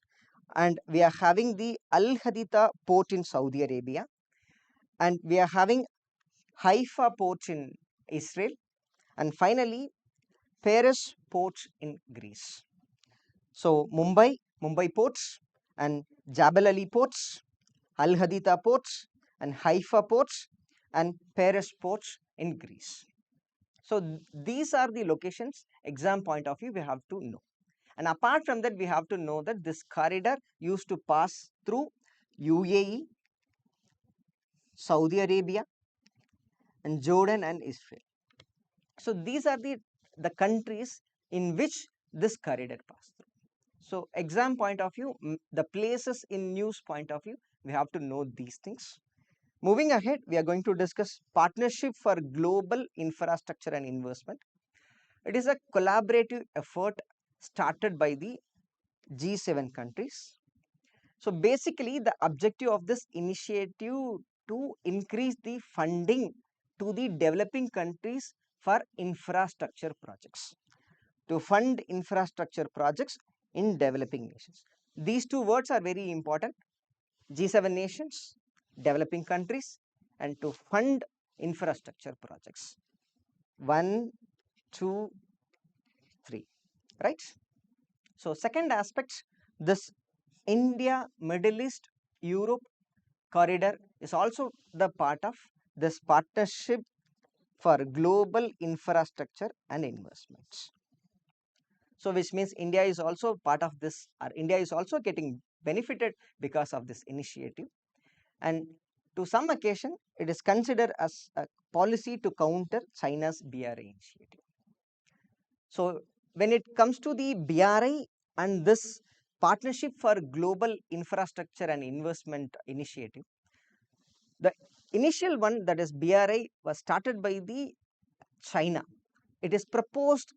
and we are having the Al Haditha port in Saudi Arabia, and we are having Haifa port in Israel, and finally Paris ports in Greece. So Mumbai ports and Jebel Ali ports, Al Haditha ports and Haifa ports and Paris ports in Greece. So these are the locations, exam point of view, we have to know. And apart from that, we have to know that this corridor used to pass through UAE, Saudi Arabia and Jordan and Israel. So these are the countries in which this corridor passed through. So exam point of view, the places in news point of view, we have to know these things. Moving ahead, we are going to discuss Partnership for Global Infrastructure and Investment. It is a collaborative effort started by the G7 countries. So basically, the objective of this initiative to increase the funding to the developing countries for infrastructure projects, to fund infrastructure projects in developing nations. These two words are very important: G7 nations, developing countries, and to fund infrastructure projects. 1, 2, 3, right? So second aspect, this India, Middle East, Europe corridor is also the part of this Partnership for Global Infrastructure and Investments. So which means India is also part of this, or India is also getting benefited because of this initiative. And to some occasion, it is considered as a policy to counter China's BRI initiative. So when it comes to the BRI and this Partnership for Global Infrastructure and Investment Initiative, the initial one, that is BRI, was started by the China. It is proposed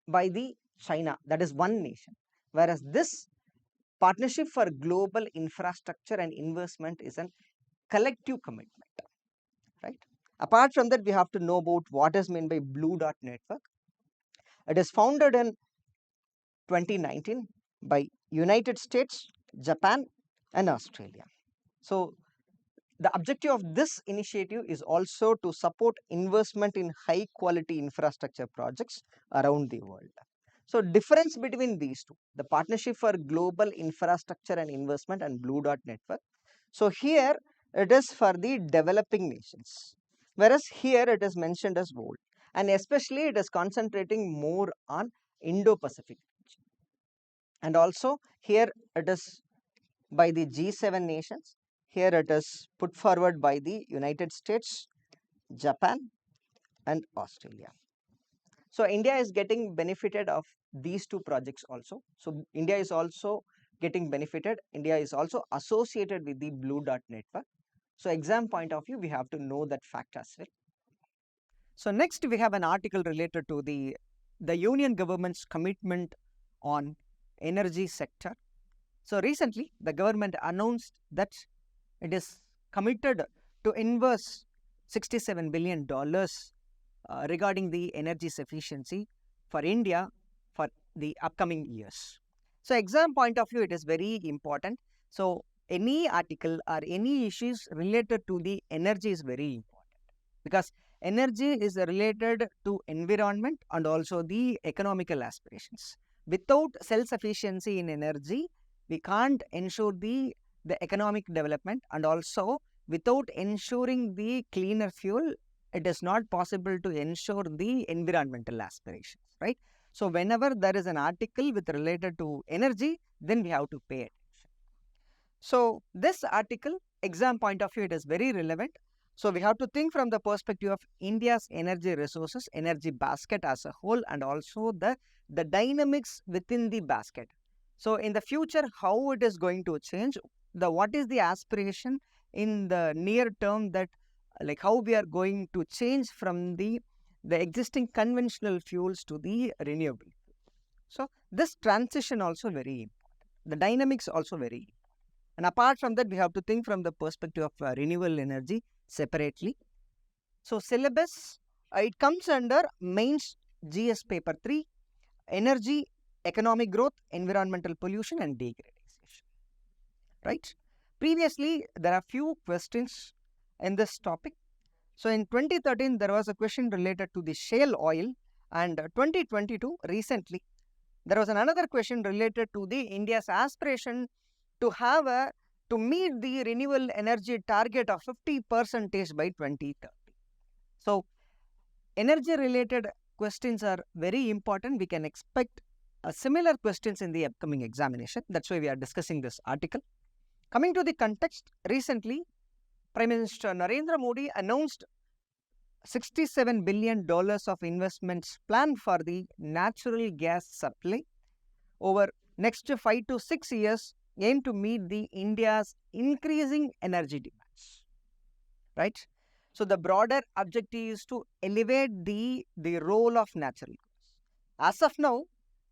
by the China, that is one nation, whereas this Partnership for Global Infrastructure and Investment is a collective commitment, right? Apart from that, we have to know about what is meant by Blue Dot Network. It is founded in 2019 by United States, Japan, and Australia. So the objective of this initiative is also to support investment in high quality infrastructure projects around the world. So difference between these two, the Partnership for Global Infrastructure and Investment and Blue Dot Network. So here it is for the developing nations, whereas here it is mentioned as world, and especially it is concentrating more on Indo-Pacific region. And also here it is by the G7 nations. Here it is put forward by the United States, Japan, and Australia. So India is getting benefited of these two projects also. So India is also getting benefited. India is also associated with the Blue Dot Network. So exam point of view, we have to know that fact as well. So next we have an article related to the Union government's commitment on energy sector. So recently the government announced that it is committed to invest $67 billion regarding the energy sufficiency for India for the upcoming years. So exam point of view, it is very important. So any article or any issues related to the energy is very important, because energy is related to environment and also the economical aspirations. Without self-sufficiency in energy, we can't ensure the economic development, and also without ensuring the cleaner fuel, it is not possible to ensure the environmental aspirations, right? So whenever there is an article with related to energy, then we have to pay attention. So this article, exam point of view, it is very relevant. So we have to think from the perspective of India's energy resources, energy basket as a whole, and also the dynamics within the basket. So in the future, how it is going to change, what is the aspiration in the near term, that like how we are going to change from the existing conventional fuels to the renewable. So this transition also very important. The dynamics also very important. And apart from that, we have to think from the perspective of renewable energy separately. So syllabus, it comes under mains GS paper 3, energy, economic growth, environmental pollution and degradation, right? Previously, there are few questions in this topic. So in 2013, there was a question related to the shale oil, and 2022, recently, there was another question related to the India's aspiration to have to meet the renewable energy target of 50% by 2030. So energy related questions are very important. We can expect similar questions in the upcoming examination. That's why we are discussing this article. Coming to the context, recently, Prime Minister Narendra Modi announced $67 billion of investments planned for the natural gas supply over next 5 to 6 years, aim to meet the India's increasing energy demands, right? So the broader objective is to elevate the role of natural gas. As of now,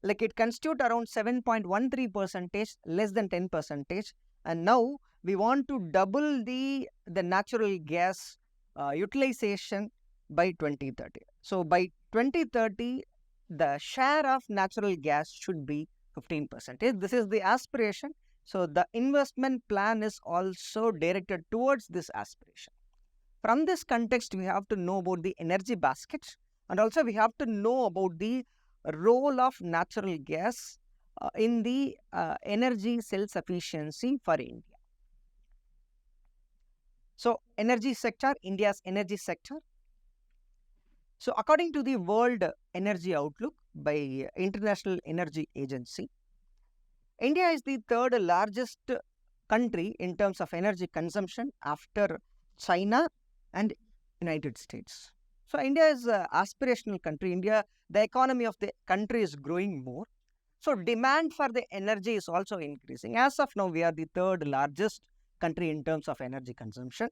like it constitutes around 7.13%, less than 10%, and now we want to double the natural gas utilization by 2030. So by 2030, the share of natural gas should be 15%. This is the aspiration. So the investment plan is also directed towards this aspiration. From this context, we have to know about the energy basket, and also we have to know about the role of natural gas in the energy self-sufficiency for India. So energy sector, India's energy sector. So according to the World Energy Outlook, by International Energy Agency. India is the third largest country in terms of energy consumption after China and United States. So India is an aspirational country. The economy of the country is growing more. So demand for the energy is also increasing. As of now, we are the third largest country in terms of energy consumption.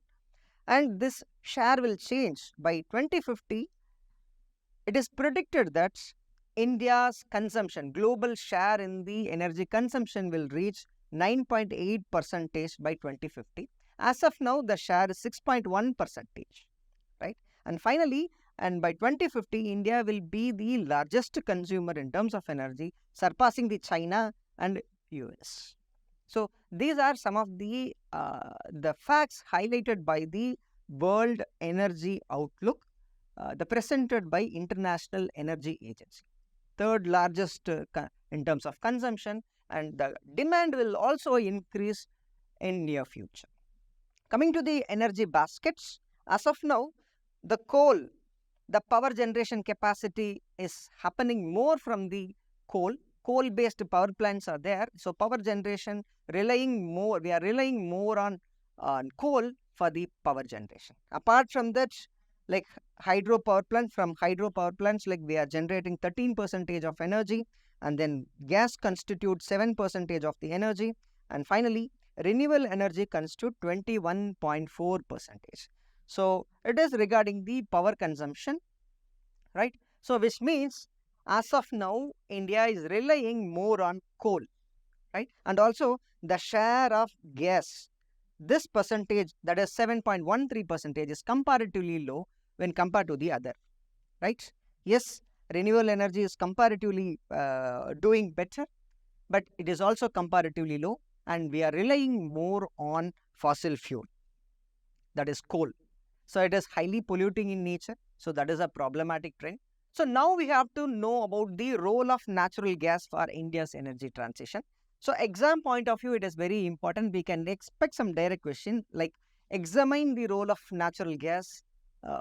And this share will change by 2050. It is predicted that India's consumption, global share in the energy consumption will reach 9.8% by 2050. As of now, the share is 6.1%, right? And finally, and by 2050, India will be the largest consumer in terms of energy, surpassing the China and US. So these are some of the facts highlighted by the World Energy Outlook, presented by International Energy Agency. Third largest in terms of consumption, and the demand will also increase in near future. Coming to the energy baskets, as of now, the power generation capacity is happening more from the coal-based power plants are there. So power generation we are relying more on coal for the power generation. Apart from that, like hydropower plants, like we are generating 13% of energy, and then gas constitutes 7% of the energy, and finally renewable energy constitutes 21.4%. So it is regarding the power consumption, right? So which means as of now, India is relying more on coal, right? And also the share of gas, this percentage, that is 7.13%, is comparatively low when compared to the other, right? Yes, renewable energy is comparatively doing better, but it is also comparatively low, and we are relying more on fossil fuel, that is coal. So it is highly polluting in nature. So that is a problematic trend. So now we have to know about the role of natural gas for India's energy transition. So exam point of view, it is very important. We can expect some direct question like examine the role of natural gas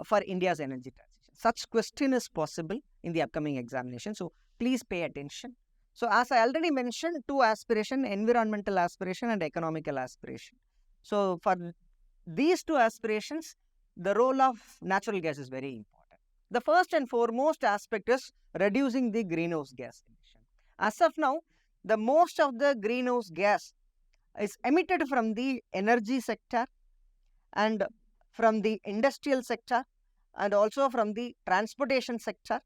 for India's energy transition. Such question is possible in the upcoming examination. So please pay attention. So as I already mentioned, two aspiration, environmental aspiration and economical aspiration. So for these two aspirations, the role of natural gas is very important. The first and foremost aspect is reducing the greenhouse gas emission. As of now, the most of the greenhouse gas is emitted from the energy sector and from the industrial sector and also from the transportation sector.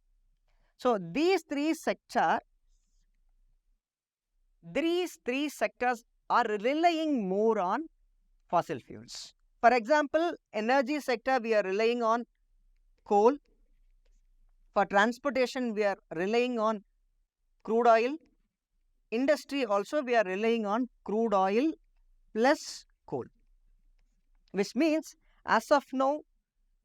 So these three sectors are relying more on fossil fuels. For example, energy sector, we are relying on coal. For transportation, we are relying on crude oil. Industry also, we are relying on crude oil plus coal. Which means, as of now,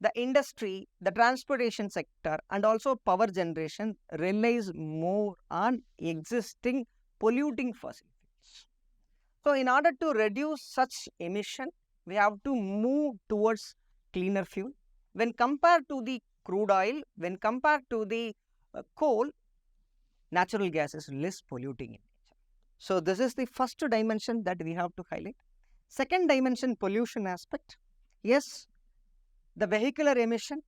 the industry, the transportation sector and also power generation relies more on existing polluting fossil fuels. So in order to reduce such emission, we have to move towards cleaner fuel. When compared to the crude oil, when compared to the coal, natural gas is less polluting in nature. So this is the first dimension that we have to highlight. Second dimension, pollution aspect. Yes, the vehicular emission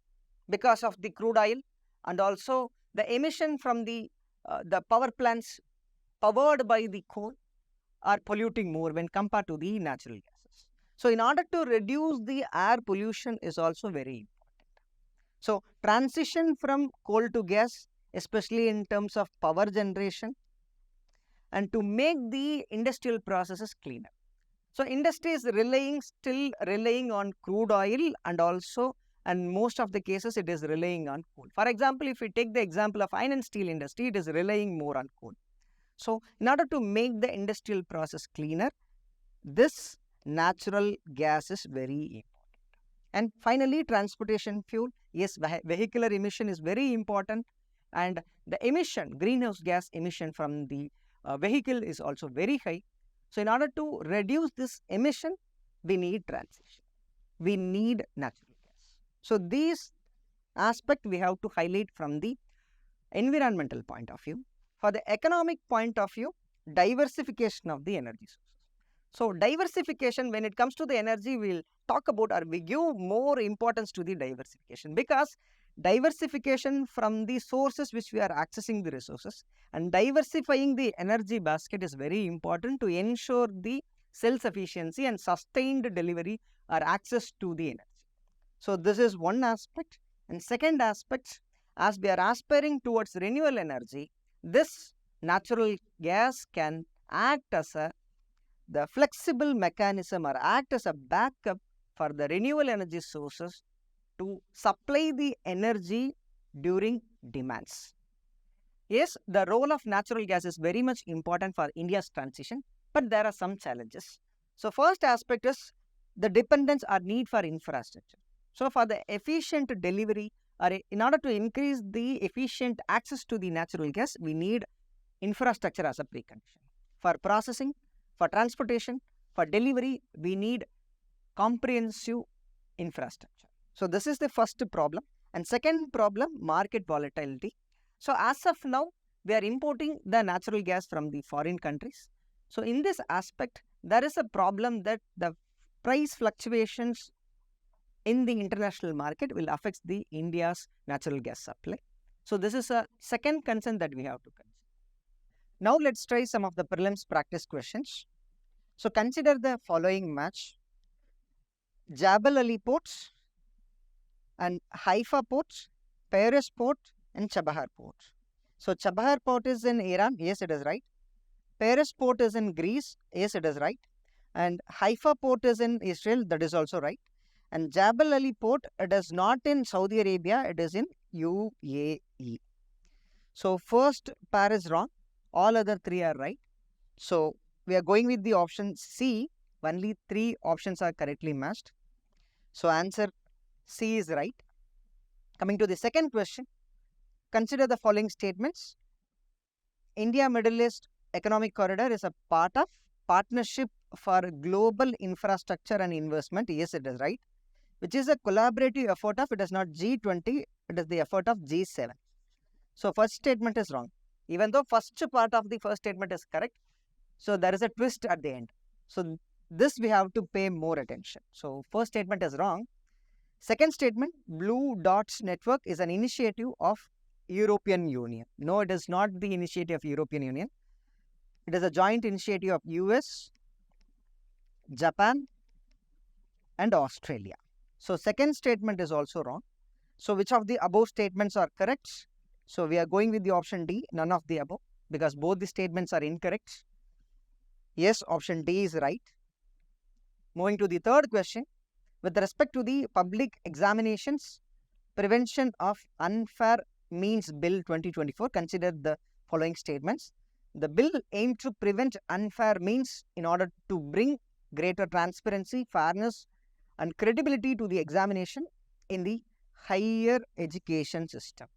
because of the crude oil and also the emission from the power plants powered by the coal are polluting more when compared to the natural gases. So in order to reduce the air pollution is also very important. So transition from coal to gas, especially in terms of power generation, and to make the industrial processes cleaner. So industry is still relying on crude oil and most of the cases it is relying on coal. For example, if we take the example of iron and steel industry, it is relying more on coal. So in order to make the industrial process cleaner, this natural gas is very important. And finally, transportation fuel. Yes, vehicular emission is very important, and the emission, greenhouse gas emission from the vehicle is also very high. So in order to reduce this emission, we need transition. We need natural gas. So these aspects we have to highlight from the environmental point of view. For the economic point of view, diversification of the energy sources. So, diversification, when it comes to the energy, we will talk about, or we give more importance to the diversification, because diversification from the sources which we are accessing the resources and diversifying the energy basket is very important to ensure the self-sufficiency and sustained delivery or access to the energy. So, this is one aspect. And second aspect, as we are aspiring towards renewable energy, this natural gas can act as the flexible mechanism or act as a backup for the renewable energy sources to supply the energy during demands. Yes, the role of natural gas is very much important for India's transition, but there are some challenges. So, first aspect is the dependence or need for infrastructure. So, for the efficient delivery or in order to increase the efficient access to the natural gas, we need infrastructure as a precondition. For processing, for transportation, for delivery, we need comprehensive infrastructure. So, this is the first problem. And second problem, market volatility. So, as of now, we are importing the natural gas from the foreign countries. So, in this aspect, there is a problem that the price fluctuations in the international market will affect the India's natural gas supply. So, this is a second concern that we have to consider. Now, let's try some of the prelims practice questions. So, consider the following match: Jebel Ali ports and Haifa ports, Paris port and Chabahar port. So, Chabahar port is in Iran, yes, it is right. Paris port is in Greece, yes, it is right. And Haifa port is in Israel, that is also right. And Jebel Ali port, it is not in Saudi Arabia, it is in UAE. So, first pair is wrong, all other three are right. So, we are going with the option C, only 3 options are correctly matched. So, answer C is right. Coming to the second question, consider the following statements. India-Middle East Economic Corridor is a part of Partnership for Global Infrastructure and Investment. Yes, it is right. Which is a collaborative effort of, it is not G20, it is the effort of G7. So, first statement is wrong. Even though first part of the first statement is correct, so there is a twist at the end. So, this we have to pay more attention. So, first statement is wrong. Second statement, Blue Dots Network is an initiative of European Union. No, it is not the initiative of European Union. It is a joint initiative of US, Japan and Australia. So, second statement is also wrong. So, which of the above statements are correct? So, we are going with the option D, none of the above, because both the statements are incorrect. Yes, option D is right. Moving to the third question, with respect to the Public Examinations Prevention of Unfair Means Bill 2024, consider the following statements. The bill aimed to prevent unfair means in order to bring greater transparency, fairness and credibility to the examination in the higher education system.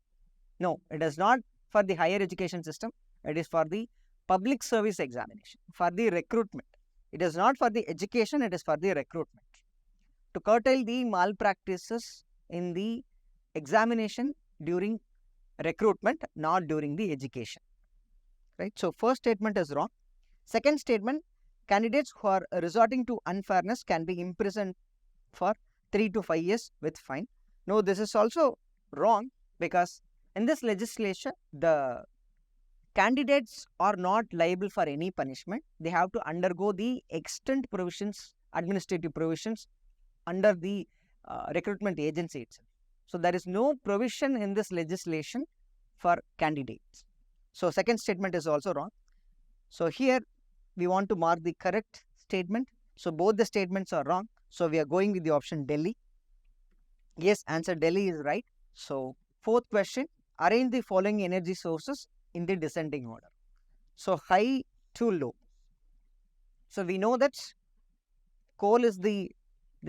No, it is not for the higher education system. It is for the public service examination, for the recruitment. It is not for the education, it is for the recruitment. To curtail the malpractices in the examination during recruitment, not during the education. Right? So, first statement is wrong. Second statement, candidates who are resorting to unfairness can be imprisoned for 3 to 5 years with fine. No, this is also wrong, because in this legislation, the candidates are not liable for any punishment. They have to undergo the extant provisions, administrative provisions under the recruitment agency itself. So, there is no provision in this legislation for candidates. So, second statement is also wrong. So, here we want to mark the correct statement. So, both the statements are wrong. So, we are going with the option Delhi. Yes, answer Delhi is right. So, fourth question, arrange the following energy sources in the descending order. So, high to low. So, we know that coal is the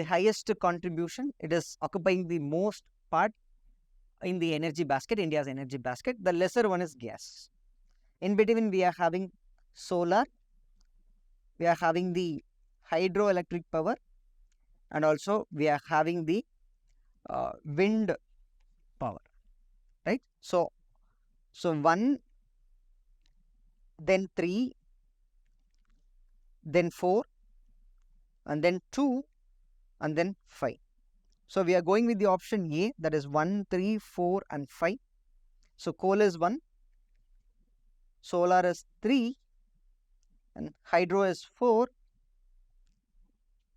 highest contribution. It is occupying the most part in the energy basket, India's energy basket. The lesser one is gas. In between, we are having solar, we are having the hydroelectric power, and also we are having the wind power, right? So, So 1, then 3, then 4, and then 2, and then 5. So we are going with the option A, that is 1, 3, 4, and 5. So coal is 1, solar is 3, and hydro is 4,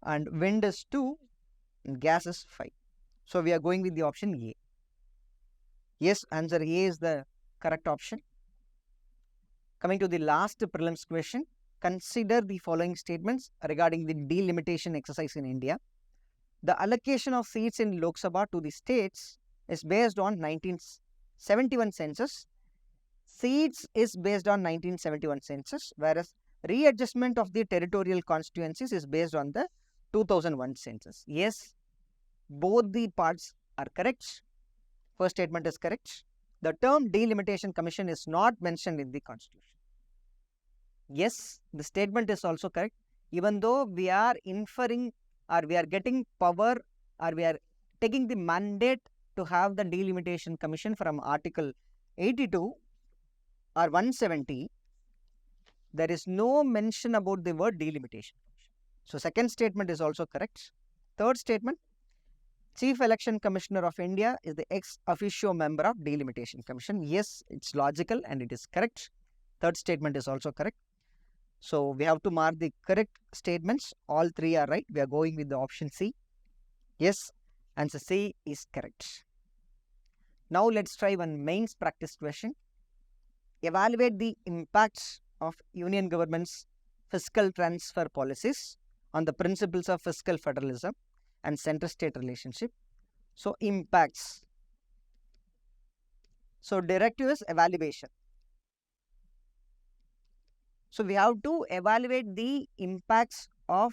and wind is 2, and gas is 5. So we are going with the option A. Yes, answer A is the correct option. Coming to the last prelims question, consider the following statements regarding the delimitation exercise in India. The allocation of seats in Lok Sabha to the states is based on 1971 census. Seats is based on 1971 census, whereas readjustment of the territorial constituencies is based on the 2001 census. Yes, both the parts are correct. First statement is correct. The term delimitation commission is not mentioned in the constitution. Yes, the statement is also correct. Even though we are inferring or we are getting power or we are taking the mandate to have the delimitation commission from Article 82 or 170, there is no mention about the word delimitation. So second statement is also correct. Third statement, Chief Election Commissioner of India is the ex officio member of delimitation commission. Yes, it's logical and it is correct. Third statement is also correct. So we have to mark the correct statements. All three are right. We are going with the option C. Yes, answer C is correct. Now let's try one mains practice question. Evaluate the impacts of union government's fiscal transfer policies on the principles of fiscal federalism and center-state relationship. So impacts. So directive is evaluation. So we have to evaluate the impacts of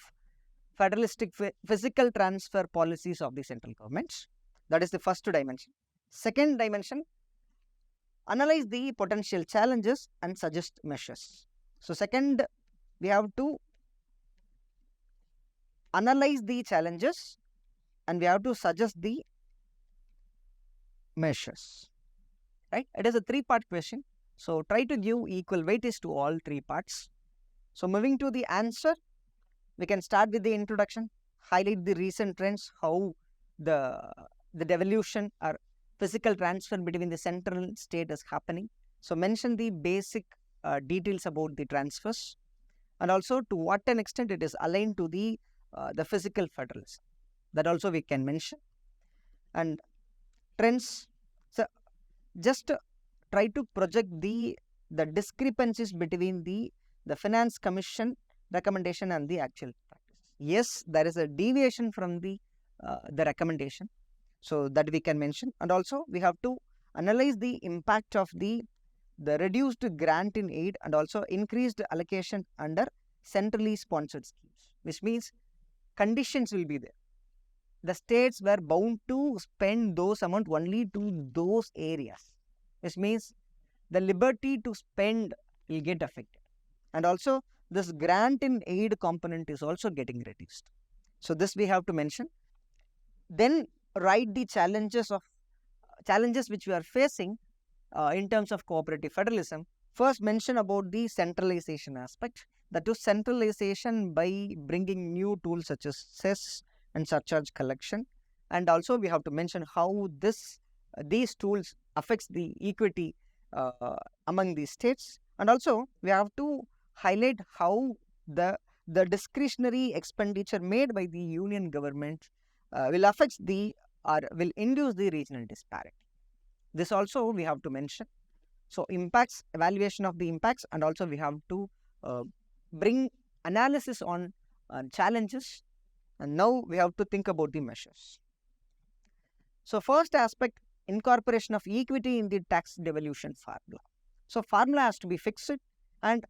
federalistic physical transfer policies of the central government. That is the first dimension. Second dimension, analyze the potential challenges and suggest measures. So second, we have to analyze the challenges and we have to suggest the measures. Right? It is a three-part question. So try to give equal weightage to all three parts. So moving to the answer, we can start with the introduction, highlight the recent trends, how the devolution or physical transfer between the central and state is happening. So mention the basic details about the transfers and also to what an extent it is aligned to the physical federalism. That also we can mention. And trends, so just try to project the discrepancies between the finance commission recommendation and the actual practice. Yes, there is a deviation from the recommendation, so that we can mention. And also we have to analyze the impact of the reduced grant in aid and also increased allocation under centrally sponsored schemes, which means conditions will be there. The states were bound to spend those amount only to those areas, which means the liberty to spend will get affected. And also this grant in aid component is also getting reduced. So this we have to mention. Then write the challenges which we are facing in terms of cooperative federalism. First mention about the centralization aspect. That is centralization by bringing new tools such as cess and surcharge collection. And also we have to mention how these tools affects the equity among the states. And also we have to highlight how the discretionary expenditure made by the union government will affect will induce the regional disparity. This also we have to mention. So impacts, evaluation of the impacts, and also we have to bring analysis on challenges, and now we have to think about the measures. So first aspect, incorporation of equity in the tax devolution formula. So formula has to be fixed, and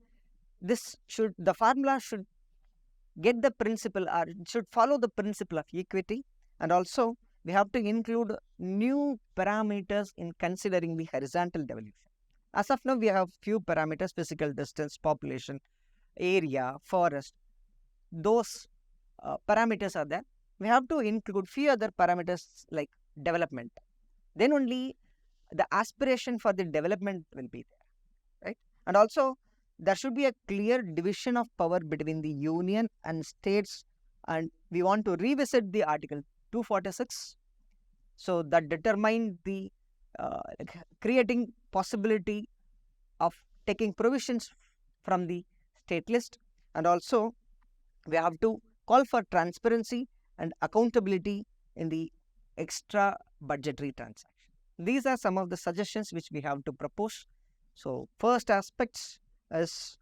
the formula should get the principle or should follow the principle of equity, and also we have to include new parameters in considering the horizontal devolution. As of now, we have few parameters: physical distance, population, area, forest. Those parameters are there. We have to include few other parameters like development. Then only the aspiration for the development will be there, right? And also, there should be a clear division of power between the union and states, and we want to revisit the Article 246. So that determined the creating possibility of taking provisions from the state list, and also we have to call for transparency and accountability in the extra budgetary transaction. These are some of the suggestions which we have to propose. So first aspects is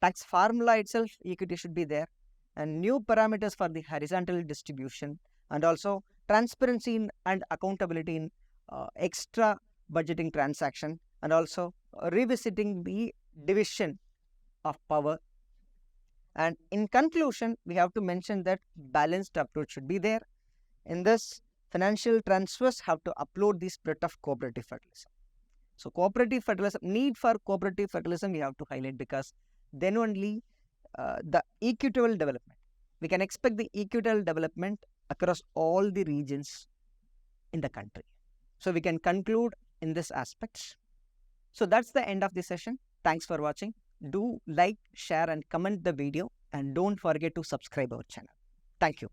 tax formula itself, equity should be there, and new parameters for the horizontal distribution, and also transparency and accountability in extra budgeting transaction, and also revisiting the division of power. And in conclusion, we have to mention that balanced approach should be there. In this, financial transfers have to upload the spirit of cooperative federalism. So cooperative federalism, need for cooperative federalism we have to highlight, because then only the equitable development, we can expect the equitable development across all the regions in the country. So we can conclude in this aspect. So that's the end of the session. Thanks for watching. Do like, share and comment the video, and don't forget to subscribe our channel. Thank you.